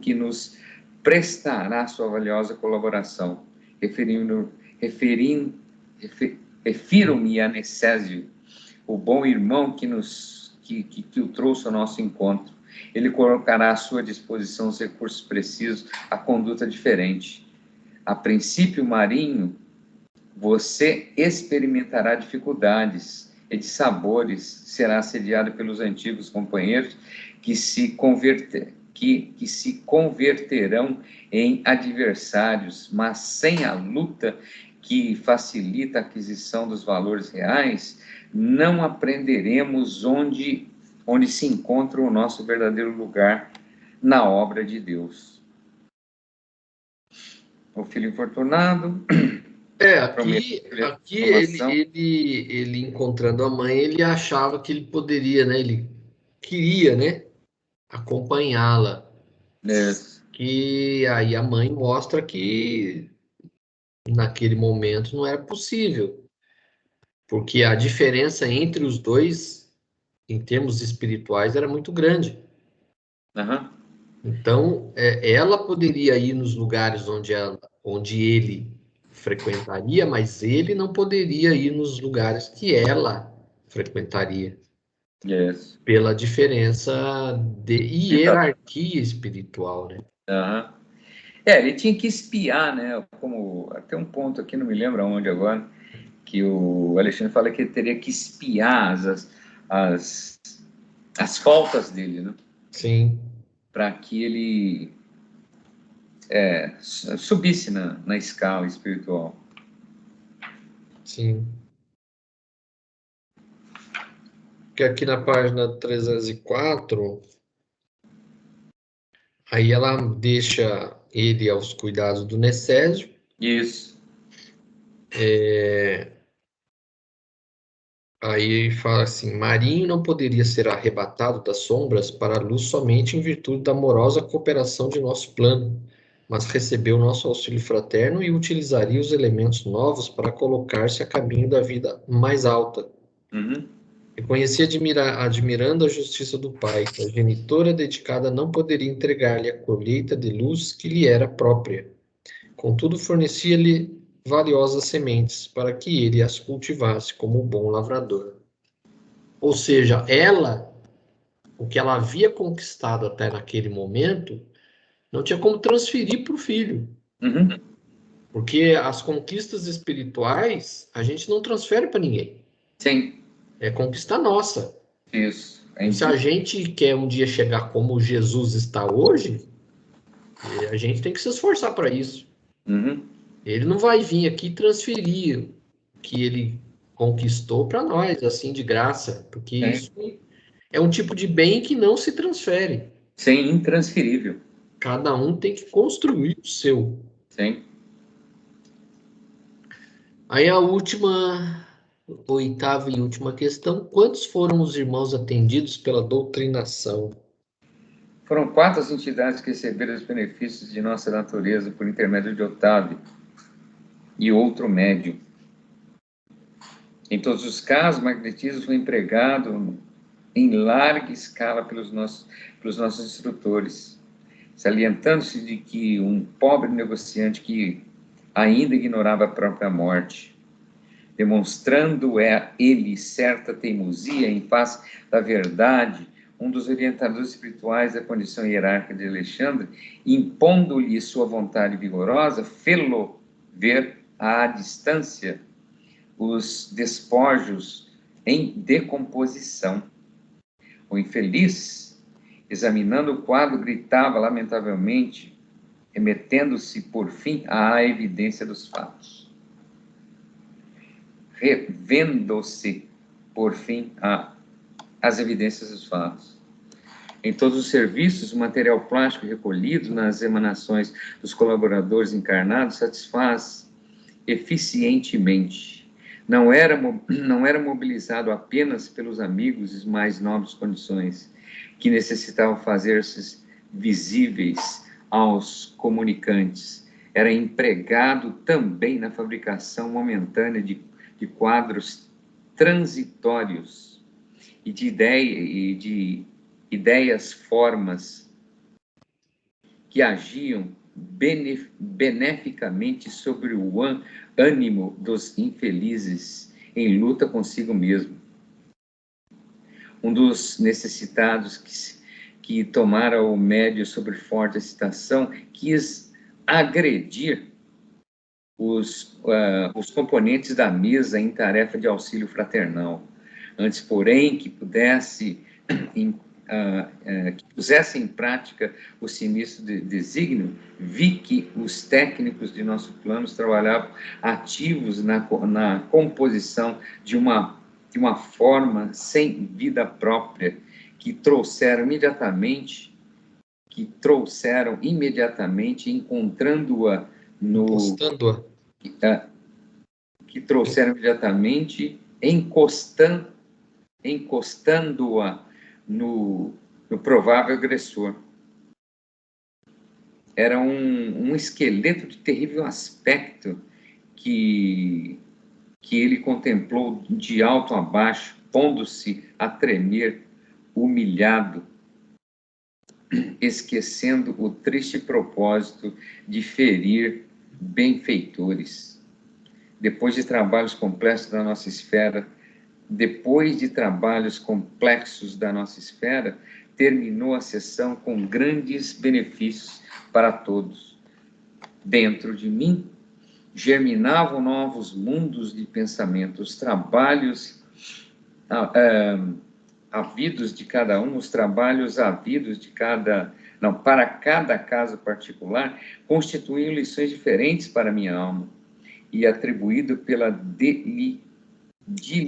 que nos prestará sua valiosa colaboração. Refiro-me a Necésio, o bom irmão que o trouxe ao nosso encontro. Ele colocará à sua disposição os recursos precisos, a conduta diferente. A princípio, Marinho, você experimentará dificuldades e de sabores, será assediado pelos antigos companheiros que se converterão em adversários, mas sem a luta que facilita a aquisição dos valores reais, não aprenderemos onde se encontra o nosso verdadeiro lugar na obra de Deus. O filho infortunado... Aqui ele encontrando a mãe, ele achava que ele poderia, né? Ele queria, né? Acompanhá-la. Que aí a mãe mostra que naquele momento não era possível, porque a diferença entre os dois, em termos espirituais, era muito grande. Uhum. Então, ela poderia ir nos lugares onde ele frequentaria, mas ele não poderia ir nos lugares que ela frequentaria. Yes. Pela diferença de hierarquia espiritual, né? Uhum. Ele tinha que espiar, né? Como até um ponto aqui, não me lembro aonde agora, que o Alexandre fala que ele teria que espiar as faltas dele, né? Sim. Para que ele subisse na escala espiritual. Sim. Que aqui na página 304, aí ela deixa ele aos cuidados do Necésio. Isso. Aí fala assim: Marinho não poderia ser arrebatado das sombras para a luz somente em virtude da amorosa cooperação de nosso plano, mas recebeu nosso auxílio fraterno e utilizaria os elementos novos para colocar-se a caminho da vida mais alta. Uhum. Reconhecia admirando a justiça do Pai, que a genitora dedicada não poderia entregar-lhe a colheita de luz que lhe era própria. Contudo, fornecia-lhe valiosas sementes para que ele as cultivasse como bom lavrador. Ou seja, o que ela havia conquistado até naquele momento, não tinha como transferir para o filho. Uhum. Porque as conquistas espirituais, a gente não transfere para ninguém. Sim. É conquista nossa. Isso. E se a gente quer um dia chegar como Jesus está hoje, a gente tem que se esforçar para isso. Uhum. Ele não vai vir aqui transferir o que ele conquistou para nós, assim, de graça, porque isso é um tipo de bem que não se transfere. Sim, intransferível. Cada um tem que construir o seu. Sim. Aí a oitava e última questão: quantos foram os irmãos atendidos pela doutrinação? Foram 4 as entidades que receberam os benefícios de nossa natureza por intermédio de Otávio e outro médium. Em todos os casos, o magnetismo foi empregado em larga escala pelos nossos instrutores, salientando-se de que um pobre negociante que ainda ignorava a própria morte, demonstrando ele certa teimosia em face da verdade, um dos orientadores espirituais da condição hierárquica de Alexandre, impondo-lhe sua vontade vigorosa, fê-lo ver à distância os despojos em decomposição. O infeliz, examinando o quadro, gritava lamentavelmente, remetendo-se, por fim, à evidência dos fatos. Revendo-se, por fim, às evidências dos fatos. Em todos os serviços, o material plástico recolhido nas emanações dos colaboradores encarnados satisfaz eficientemente. Não era mobilizado apenas pelos amigos de mais nobres condições, que necessitavam fazer-se visíveis aos comunicantes. Era empregado também na fabricação momentânea de quadros transitórios e de ideias, formas que agiam beneficamente sobre o ânimo dos infelizes em luta consigo mesmo. Um dos necessitados que tomara o médio sobre forte excitação quis agredir os componentes da mesa em tarefa de auxílio fraternal. Antes, porém, que pudesse que pusesse em prática o sinistro desígnio, vi que os técnicos de nosso plano trabalhavam ativos na composição de uma forma sem vida própria, que trouxeram imediatamente, encontrando-a no... Encostando-a. Que trouxeram imediatamente, encostando-a no provável agressor. Era um esqueleto de terrível aspecto que ele contemplou de alto a baixo, pondo-se a tremer, humilhado, esquecendo o triste propósito de ferir benfeitores. Depois de trabalhos complexos da nossa esfera, terminou a sessão com grandes benefícios para todos. Dentro de mim, germinavam novos mundos de pensamento, os trabalhos havidos de cada um, para cada caso particular, constituíam lições diferentes para minha alma, e atribuído pela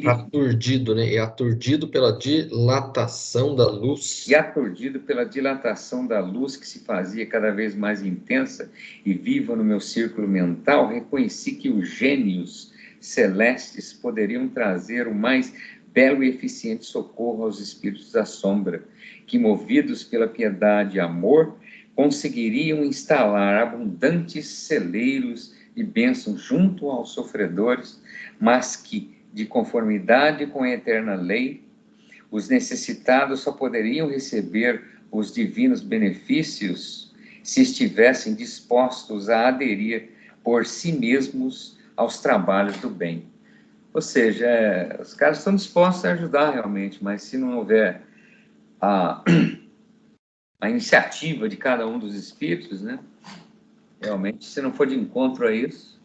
aturdido, né? E aturdido pela dilatação da luz. E aturdido pela dilatação da luz que se fazia cada vez mais intensa e viva no meu círculo mental, reconheci que os gênios celestes poderiam trazer o mais belo e eficiente socorro aos espíritos da sombra, que, movidos pela piedade e amor, conseguiriam instalar abundantes celeiros de bênçãos junto aos sofredores, mas que, de conformidade com a eterna lei, os necessitados só poderiam receber os divinos benefícios se estivessem dispostos a aderir por si mesmos aos trabalhos do bem. Ou seja, os caras estão dispostos a ajudar realmente, mas se não houver a iniciativa de cada um dos espíritos, né? Realmente, se não for de encontro a isso...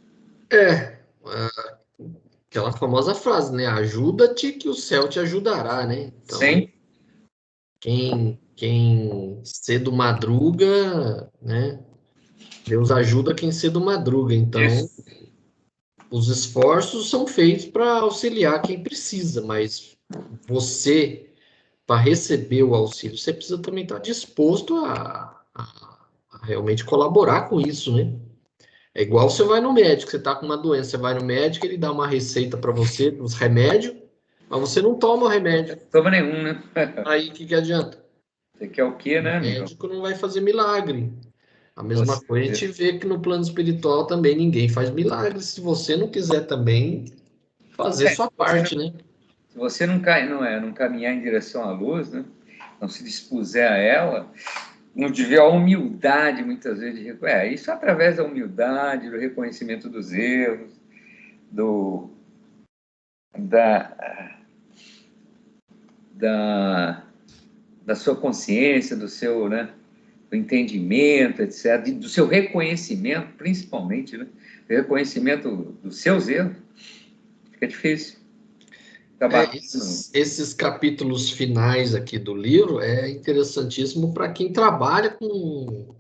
Aquela famosa frase, né? Ajuda-te que o céu te ajudará, né? Então, sim. Quem cedo madruga, né? Deus ajuda quem cedo madruga. Então, Isso. os esforços são feitos para auxiliar quem precisa, mas você, para receber o auxílio, você precisa também estar disposto a realmente colaborar com isso, né? É igual você vai no médico, você está com uma doença, você vai no médico, ele dá uma receita para você, os remédios, mas você não toma o remédio. Não toma nenhum, né? Aí, o que adianta? Você quer o quê, né, O amigo? médico não vai fazer milagre. A mesma coisa a gente vê que no plano espiritual também ninguém faz milagre. Se você não quiser também fazer sua parte, né? Se você não caminhar em direção à luz, né? Não se dispuser a ela, não tiver a humildade, muitas vezes, isso através da humildade, do reconhecimento dos erros, da sua consciência, do seu, né, do entendimento, etc., do seu reconhecimento, principalmente, né, o reconhecimento dos seus erros, fica difícil. Esses capítulos finais aqui do livro é interessantíssimo para quem trabalha com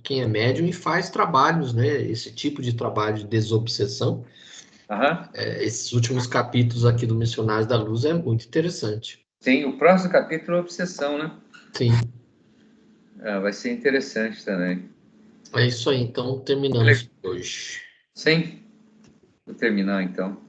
quem é médium e faz trabalhos, né? Esse tipo de trabalho de desobsessão. Esses últimos capítulos aqui do Missionários da Luz é muito interessante. Sim, o próximo capítulo é obsessão, né? Sim. Vai ser interessante também. É isso aí, então terminamos hoje. Sim, vou terminar então.